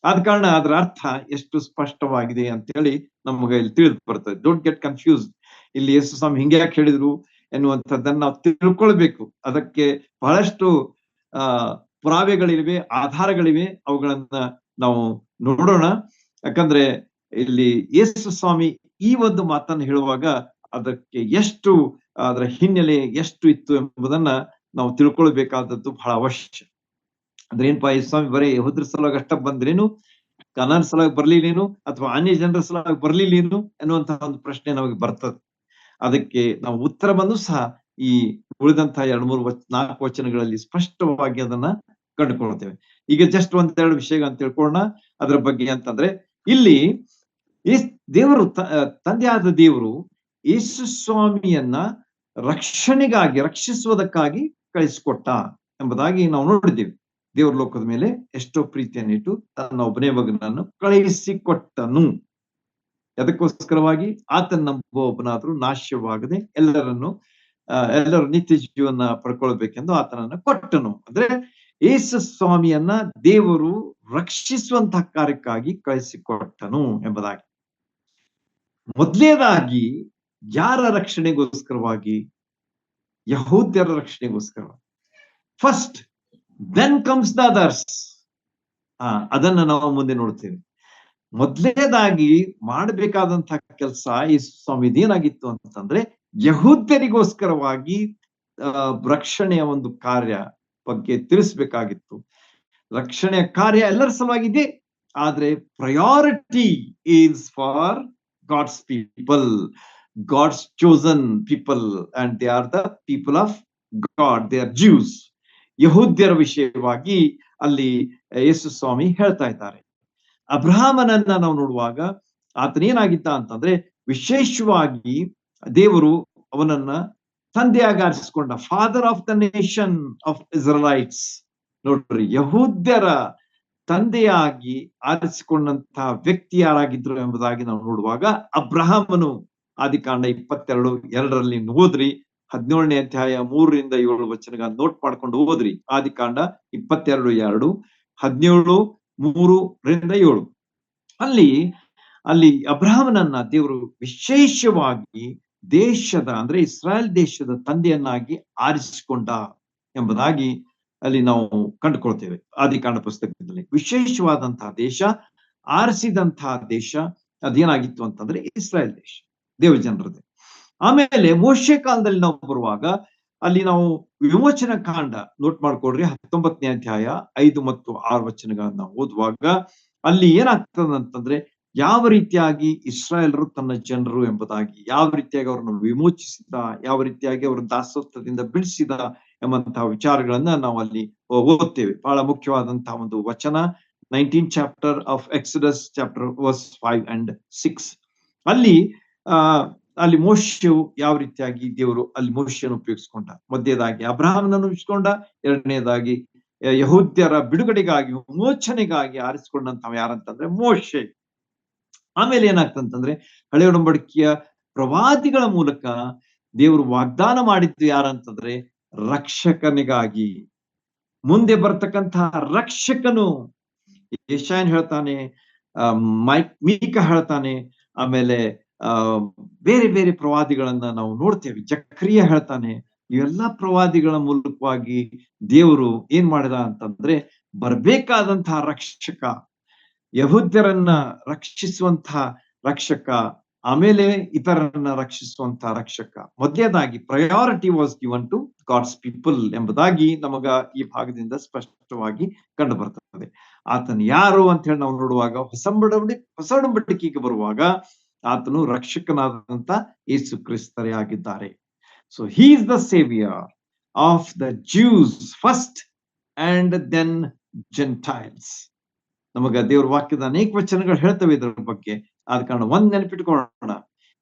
ಆದ ಕಾರಣ ಅದರ ಅರ್ಥ ಎಷ್ಟು ಸ್ಪಷ್ಟವಾಗಿದೆ ಅಂತ ಹೇಳಿ ನಮಗೆ ಇಲ್ಲಿ ತಿಳಿದು ಬರ್ತದೆ. Don't get confuse. ಇಲ್ಲಿ ಯೇಸು ಸ್ವಾಮಿ ಹಿಂಗೆ ಯಾಕೆ ಹೇಳಿದ್ರು ಎನ್ನುವಂಥದ್ದನ್ನ ನಾವು ತಿಳ್ಕೊಳ್ಬೇಕು. ಅದಕ್ಕೆ ಬಹಳಷ್ಟು ಪುರಾವೆಗಳಿವೆ, ಆಧಾರಗಳಿವೆ. ಅವುಗಳನ್ನ ನಾವು ನೋಡೋಣ. ಯಾಕಂದ್ರೆ ಇಲ್ಲಿ ಯೇಸು ಸ್ವಾಮಿ ಈ ಒಂದು ಮಾತನ್ನು ಹೇಳುವಾಗ ಅದಕ್ಕೆ ಎಷ್ಟು ಅದರ ಹಿನ್ನೆಲೆ ಎಷ್ಟು ಇತ್ತು ಎಂಬುದನ್ನ ನಾವು ತಿಳ್ಕೊಳ್ಬೇಕಾದದ್ದು ಬಹಳ ಅವಶ್ಯ. ಅಂದ್ರೆ ಏನಪ್ಪಾ, ಯೇಸು ಸ್ವಾಮಿ ಬರೀ ಯಹೂದ್ಯರ ಸಲುವಾಗಿ ಅಷ್ಟ ಬಂದ್ರೇನು, ಕಾನಾನ್ ಸಲುವಾಗಿ ಬರ್ಲಿಲ್ಲೇನು, ಅಥವಾ ಅನ್ಯ ಜನರ ಸಲುವಾಗಿ ಬರ್ಲಿಲ್ಲೇನು ಎನ್ನುವಂತಹ ಒಂದು ಪ್ರಶ್ನೆ ನಮಗೆ ಬರ್ತದೆ. ಅದಕ್ಕೆ ನಾವು ಉತ್ತರವನ್ನು ಸಹ ಈ ಉಳಿದಂತಹ 4 ವಚನಗಳಲ್ಲಿ ಸ್ಪಷ್ಟವಾಗಿ ಅದನ್ನ ಕಂಡುಕೊಳ್ತೇವೆ. ಈಗ ಜಸ್ಟ್ ಒಂದೆರಡು ವಿಷಯ ಅಂತ ತಿಳ್ಕೊಳ್ಳೋಣ ಅದರ ಬಗ್ಗೆ. ಅಂತಂದ್ರೆ ಇಲ್ಲಿ ದೇವರು ತಂದೆಯಾದ ದೇವರು ಯೇಸು ಸ್ವಾಮಿಯನ್ನ ರಕ್ಷಿಸುವುದಕ್ಕಾಗಿ ಕಳಿಸಿಕೊಟ್ಟ ಎಂಬುದಾಗಿ ನಾವು ನೋಡಿದ್ದೇವೆ. ದೇವರ ಲೋಕದ ಮೇಲೆ ಎಷ್ಟೋ ಪ್ರೀತಿಯನ್ನಿಟ್ಟು ತನ್ನ ಒಬ್ಬನೇ ಮಗನನ್ನು ಕಳುಹಿಸಿಕೊಟ್ಟನು. ಅದಕ್ಕೋಸ್ಕರವಾಗಿ ಆತನ ನಂಬುವವನಾದ್ರೂ ನಾಶವಾಗದೆ ಎಲ್ಲರೂ ನಿತ್ಯ ಜೀವನ ಪಡ್ಕೊಳ್ಬೇಕೆಂದು ಆತನನ್ನ ಕೊಟ್ಟನು. ಅಂದ್ರೆ ಯೇಸು ಸ್ವಾಮಿಯನ್ನ ದೇವರು ರಕ್ಷಿಸುವಂತಹ ಕಾರ್ಯಕ್ಕಾಗಿ ಕಳಿಸಿಕೊಟ್ಟನು ಎಂಬುದಾಗಿ. ಮೊದಲನೇದಾಗಿ ಯಾರ ರಕ್ಷಣೆಗೋಸ್ಕರವಾಗಿ? ಯಹೂದ್ಯರ ರಕ್ಷಣೆಗೋಸ್ಕರವಾಗಿ. First, then comes the others. ಅದನ್ನ ನಾವು ಮುಂದೆ ನೋಡ್ತೇವೆ. ಮೊದಲನೇದಾಗಿ ಮಾಡಬೇಕಾದಂತಹ ಕೆಲಸ ಯೇಸು ಸ್ವಾಮಿ ಏನಾಗಿತ್ತು ಅಂತಂದ್ರೆ, ಯಹೂದ್ಯರಿಗೋಸ್ಕರವಾಗಿ ರಕ್ಷಣೆಯ ಒಂದು ಕಾರ್ಯ ಬಗ್ಗೆ ತಿಳಿಸ್ಬೇಕಾಗಿತ್ತು. ರಕ್ಷಣೆಯ ಕಾರ್ಯ ಎಲ್ಲರ ಸಲುವಾಗಿದೆ, ಆದ್ರೆ priority is for God's people, God's chosen people, and they are the people of God, they are Jews. ಯಹೂದ್ಯರ ವಿಷಯವಾಗಿ ಅಲ್ಲಿ ಯೇಸು ಸ್ವಾಮಿ ಹೇಳ್ತಾ ಇದ್ದಾರೆ. ಅಬ್ರಹಾಮನನ್ನ ನಾವು ನೋಡುವಾಗ ಆತನೇನಾಗಿದ್ದ ಅಂತಂದ್ರೆ, ವಿಶೇಷವಾಗಿ ದೇವರು ಅವನನ್ನ ತಂದೆಯಾಗಿ ಆರಿಸಿಕೊಂಡ, father of the nation of Israelites. ನೋಡ್ರಿ, ಯಹೂದ್ಯರ ತಂದೆಯಾಗಿ ಆರಿಸಿಕೊಂಡಂತಹ ವ್ಯಕ್ತಿ ಯಾರಾಗಿದ್ರು ಎಂಬುದಾಗಿ ನಾವು ನೋಡುವಾಗ ಅಬ್ರಹಾಮನು ಆದಿಕಾಂಡ 22:2 ಓದ್ರಿ. 17ನೇ ಅಧ್ಯಾಯ 3-7 ವಚನ ನೋಟ್ ಮಾಡ್ಕೊಂಡು ಓದ್ರಿ. ಆದಿಕಾಂಡ 22:2, 17:3-7. ಅಲ್ಲಿ ಅಬ್ರಹಾಮನನ್ನ ದೇವರು ವಿಶೇಷವಾಗಿ ಅಂದ್ರೆ ಇಸ್ರಾಯೇಲ್ ದೇಶದ ತಂದೆಯನ್ನಾಗಿ ಆರಿಸಿಕೊಂಡ ಎಂಬುದಾಗಿ ಅಲ್ಲಿ ನಾವು ಕಂಡುಕೊಳ್ತೇವೆ. ಆದಿಕಾಂಡ ಪುಸ್ತಕದಲ್ಲಿ ವಿಶೇಷವಾದಂತಹ ದೇಶ, ಆರಿಸಿದಂತಹ ದೇಶ ಅದೇನಾಗಿತ್ತು ಅಂತಂದ್ರೆ ಇಸ್ರಾಯೇಲ್ ದೇಶ, ದೇವ ಜನರದೇ. ಆಮೇಲೆ ಮೋಶೆ ಕಾಲದಲ್ಲಿ ನಾವು ಬರುವಾಗ ಅಲ್ಲಿ ನಾವು ವಿಮೋಚನಾ ಕಾಂಡ ನೋಟ್ ಮಾಡ್ಕೊಡ್ರಿ. 19ನೇ ಅಧ್ಯಾಯ 5 ಮತ್ತು 6 ವಚನಗಳನ್ನ ಓದುವಾಗ ಅಲ್ಲಿ ಏನಾಗ್ತದಂತಂದ್ರೆ, ಯಾವ ರೀತಿಯಾಗಿ ಇಸ್ರಾಯೇಲರು ತನ್ನ ಜನರು ಎಂಬುದಾಗಿ, ಯಾವ ರೀತಿಯಾಗಿ ಅವರನ್ನು ವಿಮೋಚಿಸಿದ, ಯಾವ ರೀತಿಯಾಗಿ ಅವರು ದಾಸತ್ವದಿಂದ ಬಿಡಿಸಿದ ಎಂಬಂತಹ ವಿಚಾರಗಳನ್ನ ನಾವು ಅಲ್ಲಿ ಓದ್ತೇವೆ. ಬಹಳ ಮುಖ್ಯವಾದಂತಹ ಒಂದು ವಚನ, 19th chapter of Exodus chapter verse 5 and 6. ಅಲ್ಲಿ ಮೋಶೆಯು ಯಾವ ರೀತಿಯಾಗಿ ದೇವರು ಅಲ್ಲಿ ಮೋಶೆಯನ್ನು ಉಪಯೋಗಿಸಿಕೊಂಡ. ಮೊದಲನೇದಾಗಿ ಅಬ್ರಹಾಮನನ್ನು ಉಪಯೋಗಿಸಿಕೊಂಡ, ಎರಡನೇದಾಗಿ ಯಹೂದ್ಯರ ಬಿಡುಗಡೆಗಾಗಿ, ವಿಮೋಚನೆಗಾಗಿ ಆರಿಸಿಕೊಂಡಂತ ಯಾರಂತಂದ್ರೆ ಮೋಶೆ. ಆಮೇಲೆ ಏನಾಗ್ತಂತಂದ್ರೆ, ಹಳೆ ಒಡಂಬಡಿಕೆಯ ಪ್ರವಾದಿಗಳ ಮೂಲಕ ದೇವರು ವಾಗ್ದಾನ ಮಾಡಿದ್ದು ಯಾರಂತಂದ್ರೆ ರಕ್ಷಕನಿಗಾಗಿ, ಮುಂದೆ ಬರ್ತಕ್ಕಂತಹ ರಕ್ಷಕನು. ಯೆಶಾಯನ್ ಹೇಳ್ತಾನೆ, ಮೀಕ ಹೇಳ್ತಾನೆ, ಆಮೇಲೆ ಬೇರೆ ಬೇರೆ ಪ್ರವಾದಿಗಳನ್ನ ನಾವು ನೋಡ್ತೇವೆ. ಜಕರಿಯ ಹೇಳ್ತಾನೆ. ಇವೆಲ್ಲಾ ಪ್ರವಾದಿಗಳ ಮೂಲಕವಾಗಿ ದೇವರು ಏನ್ ಮಾಡಿದ ಅಂತಂದ್ರೆ, ಬರ್ಬೇಕಾದಂತಹ ರಕ್ಷಕ, ಯಹೂದ್ಯರನ್ನ ರಕ್ಷಿಸುವಂತಹ ರಕ್ಷಕ, ಆಮೇಲೆ ಇತರರನ್ನ ರಕ್ಷಿಸುವಂತಹ ರಕ್ಷಕ. ಮೊದಲನೇದಾಗಿ priority was given to God's people ಎಂಬುದಾಗಿ ನಮಗ ಈ ಭಾಗದಿಂದ ಸ್ಪಷ್ಟವಾಗಿ ಕಂಡು ಬರ್ತದೆ. ಆತನು ಯಾರು ಅಂತ ಹೇಳಿ ನಾವು ನೋಡುವಾಗ, ಹೊಸ ಒಡಂಬಡಿಕೆಗೆ ಬರುವಾಗ ಆತನು ರಕ್ಷಕನಾದಂತ ಯೇಸು ಕ್ರಿಸ್ತರೇ ಆಗಿದ್ದಾರೆ. So he is the saviour of the Jews first and then Gentiles. ನಮಗ ದೇವರ ವಾಕ್ಯದ ಅನೇಕ ವಚನಗಳು ಹೇಳ್ತವೆ ಇದರ ಬಗ್ಗೆ. ಆದ ಕಾರಣ ಒಂದ್ ನೆನಪಿಟ್ಕೊಳ್ಳೋಣ,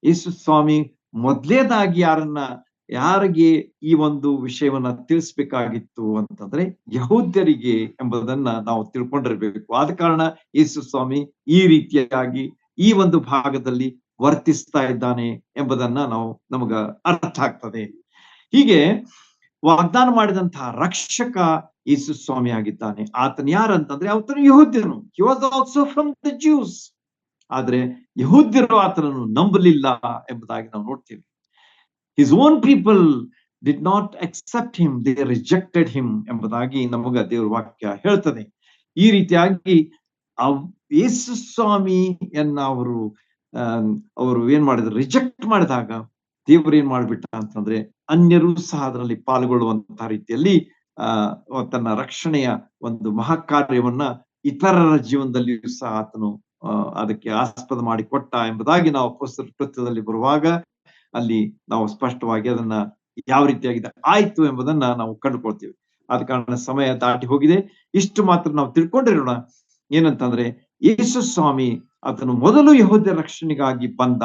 ಯೇಸು ಸ್ವಾಮಿ ಮೊದಲೇದಾಗಿ ಯಾರಿಗೆ ಈ ಒಂದು ವಿಷಯವನ್ನ ತಿಳಿಸ್ಬೇಕಾಗಿತ್ತು ಅಂತಂದ್ರೆ ಯಹೂದ್ಯರಿಗೆ ಎಂಬುದನ್ನ ನಾವು ತಿಳ್ಕೊಂಡಿರ್ಬೇಕು. ಆದ ಕಾರಣ ಯೇಸು ಸ್ವಾಮಿ ಈ ರೀತಿಯಾಗಿ ಈ ಒಂದು ಭಾಗದಲ್ಲಿ ವರ್ತಿಸ್ತಾ ಇದ್ದಾನೆ ಎಂಬುದನ್ನ ನಮಗ ಅರ್ಥ ಆಗ್ತದೆ. ಹೀಗೆ ವಾಗ್ದಾನ ಮಾಡಿದಂತಹ ರಕ್ಷಕ ಯೇಸು ಸ್ವಾಮಿ ಆಗಿದ್ದಾನೆ. ಆತನು ಯಾರಂತಂದ್ರೆ ಆತನು ಯಹೂದ್ಯನು. He was also from the Jews. ಆದ್ರೆ ಯಹೂದ್ಯರು ಆತನನ್ನು ನಂಬಲಿಲ್ಲ ಎಂಬುದಾಗಿ ನಾವು ನೋಡ್ತೀವಿ. His own people did not accept him, they rejected him ಎಂಬುದಾಗಿ ನಮಗ ದೇವ್ರ ವಾಕ್ಯ ಹೇಳ್ತದೆ. ಈ ರೀತಿಯಾಗಿ ಯೇಸು ಸ್ವಾಮಿಯನ್ನ ಅವರು ಏನ್ ಮಾಡಿದ್ರು, ರಿಜೆಕ್ಟ್ ಮಾಡಿದಾಗ ದೇವರು ಏನ್ ಮಾಡ್ಬಿಟ್ಟ ಅಂತಂದ್ರೆ ಅನ್ಯರು ಸಹ ಅದರಲ್ಲಿ ಪಾಲ್ಗೊಳ್ಳುವಂತಹ ರೀತಿಯಲ್ಲಿ ತನ್ನ ರಕ್ಷಣೆಯ ಒಂದು ಮಹಾಕಾರ್ಯವನ್ನ ಇತರರ ಜೀವನದಲ್ಲಿಯೂ ಸಹ ಆತನು ಅದಕ್ಕೆ ಆಸ್ಪದ ಮಾಡಿ ಕೊಟ್ಟ ಎಂಬುದಾಗಿ ನಾವು ಅಪೊಸ್ತಲರ ಕೃತ್ಯದಲ್ಲಿ ಬರುವಾಗ ಅಲ್ಲಿ ನಾವು ಸ್ಪಷ್ಟವಾಗಿ ಅದನ್ನ ಯಾವ ರೀತಿಯಾಗಿದೆ ಆಯ್ತು ಎಂಬುದನ್ನ ನಾವು ಕಂಡುಕೊಳ್ತೀವಿ. ಆದ ಕಾರಣ ಸಮಯ ದಾಟಿ ಹೋಗಿದೆ. ಇಷ್ಟು ಮಾತ್ರ ನಾವು ತಿಳ್ಕೊಂಡಿರೋಣ, ಏನಂತಂದ್ರೆ ಯೇಸು ಸ್ವಾಮಿ ಆತನು ಮೊದಲು ಯೆಹೂದ್ಯರ ರಕ್ಷಣೆಗಾಗಿ ಬಂದ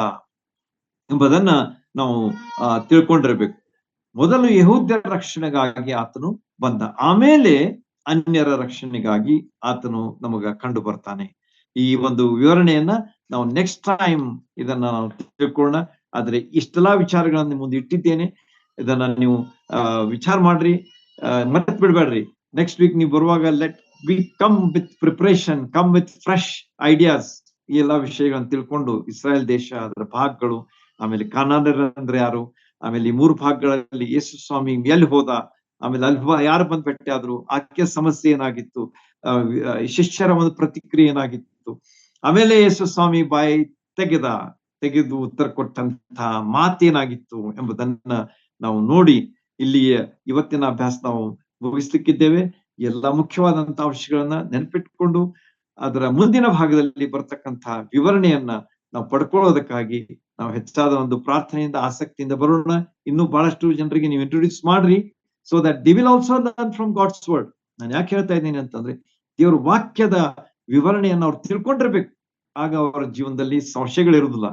ಎಂಬುದನ್ನ ನಾವು ತಿಳ್ಕೊಂಡಿರ್ಬೇಕು. ಮೊದಲು ಯೆಹೂದ್ಯರ ರಕ್ಷಣೆಗಾಗಿ ಆತನು ಬಂದ, ಆಮೇಲೆ ಅನ್ಯರ ರಕ್ಷಣೆಗಾಗಿ ಆತನು ನಮಗ ಕಂಡು ಬರ್ತಾನೆ. ಈ ಒಂದು ವಿವರಣೆಯನ್ನ ನಾವು ನೆಕ್ಸ್ಟ್ ಟೈಮ್ ಇದನ್ನ ನಾವು ತಿಳ್ಕೊಳ್ಳೋಣ. ಆದ್ರೆ ಇಷ್ಟೆಲ್ಲಾ ವಿಚಾರಗಳನ್ನ ಮುಂದೆ ಇಟ್ಟಿದ್ದೇನೆ, ಇದನ್ನ ನೀವು ವಿಚಾರ ಮಾಡ್ರಿ, ಮರ್ತ್ ಬಿಡ್ಬೇಡ್ರಿ. ನೆಕ್ಸ್ಟ್ ವೀಕ್ ನೀವು ಬರುವಾಗ let we come with preparation, come with fresh ideas. ಈ ಎಲ್ಲಾ ವಿಷಯಗಳನ್ನ ತಿಳ್ಕೊಂಡು ಇಸ್ರಾಯೇಲ್ ದೇಶ, ಅದರ ಭಾಗಗಳು, ಆಮೇಲೆ ಕಾನಾನ್ಯರು ಅಂದ್ರೆ ಯಾರು, ಆಮೇಲೆ ಈ 3 ಭಾಗಗಳಲ್ಲಿ ಯೇಸು ಸ್ವಾಮಿ ಎಲ್ಲಿ ಹೋದ, ಆಮೇಲೆ ಅಲ್ಲಿ ಯಾರು ಬಂದ್ ಭೇಟಿ ಆದ್ರು, ಆಕೆ ಸಮಸ್ಯೆ ಏನಾಗಿತ್ತು, ಶಿಷ್ಯರ ಒಂದು ಪ್ರತಿಕ್ರಿಯೆ ಏನಾಗಿತ್ತು, ಆಮೇಲೆ ಯೇಸು ಸ್ವಾಮಿ ಬಾಯಿ ತೆಗೆದು ಉತ್ತರ ಕೊಟ್ಟಂತಹ ಮಾತೇನಾಗಿತ್ತು ಎಂಬುದನ್ನ ನಾವು ನೋಡಿ ಇಲ್ಲಿಯ ಇವತ್ತಿನ ಅಭ್ಯಾಸ ನಾವು ಮುಗಿಸ್ಲಿಕ್ಕಿದ್ದೇವೆ. ಎಲ್ಲಾ ಮುಖ್ಯವಾದಂತಹ ಅಂಶಗಳನ್ನ ನೆನಪಿಟ್ಕೊಂಡು ಅದರ ಮುಂದಿನ ಭಾಗದಲ್ಲಿ ಬರ್ತಕ್ಕಂತಹ ವಿವರಣೆಯನ್ನ ನಾವು ಪಡ್ಕೊಳ್ಳೋದಕ್ಕಾಗಿ ನಾವು ಹೆಚ್ಚಾದ ಒಂದು ಪ್ರಾರ್ಥನೆಯಿಂದ ಆಸಕ್ತಿಯಿಂದ ಬರೋಣ. ಇನ್ನೂ ಬಹಳಷ್ಟು ಜನರಿಗೆ ನೀವು ಇಂಟ್ರೊಡ್ಯೂಸ್ ಮಾಡ್ರಿ, so that they will also learn from God's word. ನಾನು ಯಾಕೆ ಹೇಳ್ತಾ ಇದ್ದೀನಿ ಅಂತಂದ್ರೆ ದೇವ್ರ ವಾಕ್ಯದ ವಿವರಣೆಯನ್ನು ಅವ್ರು ತಿಳ್ಕೊಂಡಿರ್ಬೇಕು. ಆಗ ಅವರ ಜೀವನದಲ್ಲಿ ಸಂಶಯಗಳಿರುವುದಿಲ್ಲ,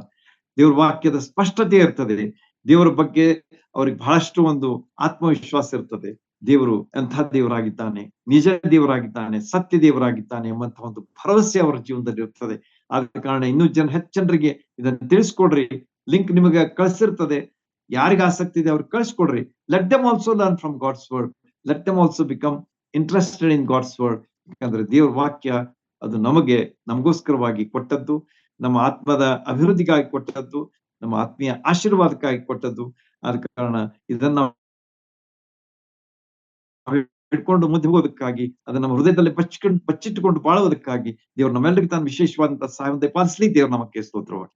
ದೇವ್ರ ವಾಕ್ಯದ ಸ್ಪಷ್ಟತೆ ಇರ್ತದೆ, ದೇವರ ಬಗ್ಗೆ ಅವ್ರಿಗೆ ಬಹಳಷ್ಟು ಒಂದು ಆತ್ಮವಿಶ್ವಾಸ ಇರ್ತದೆ. ದೇವರು ಎಂಥ ದೇವರಾಗಿದ್ದಾನೆ, ನಿಜ ದೇವರಾಗಿದ್ದಾನೆ, ಸತ್ಯ ದೇವರಾಗಿದ್ದಾನೆ ಎಂಬಂತ ಒಂದು ಭರವಸೆ ಅವರ ಜೀವನದಲ್ಲಿ ಇರ್ತದೆ. ಆದ ಕಾರಣ ಇನ್ನೂ ಹೆಚ್ಚು ಜನರಿಗೆ ಇದನ್ನು ತಿಳಿಸ್ಕೊಡ್ರಿ. ಲಿಂಕ್ ನಿಮಗೆ ಕಳಿಸಿರ್ತದೆ, ಯಾರಿಗೆ ಆಸಕ್ತಿ ಇದೆ ಅವ್ರಿಗೆ ಕಳಿಸ್ಕೊಡ್ರಿ. Let them also learn from God's word, let them also become interested in God's word. ಯಾಕಂದ್ರೆ ದೇವ್ರ ವಾಕ್ಯ ಅದು ನಮಗೋಸ್ಕರವಾಗಿ ಕೊಟ್ಟದ್ದು, ನಮ್ಮ ಆತ್ಮದ ಅಭಿವೃದ್ಧಿಗಾಗಿ ಕೊಟ್ಟದ್ದು, ನಮ್ಮ ಆತ್ಮೀಯ ಆಶೀರ್ವಾದಕ್ಕಾಗಿ ಕೊಟ್ಟದ್ದು. ಆದ ಕಾರಣ ಇದನ್ನ ಇಟ್ಕೊಂಡು ಮುಂದೆ ಹೋಗೋದಕ್ಕಾಗಿ, ಅದನ್ನ ನಮ್ಮ ಹೃದಯದಲ್ಲಿ ಬಚ್ಚಿಟ್ಟುಕೊಂಡು ಬಾಳುವುದಕ್ಕಾಗಿ ದೇವ್ರು ನಮ್ಮೆಲ್ಲರಿಗೂ ತಾನು ವಿಶೇಷವಾದಂತಹ ಸಹಾಯ ಪಾಲಿಸ್ಲಿ. ದೇವ್ರು ನಮಗೆ ಸ್ತೋತ್ರವಾಗಿ.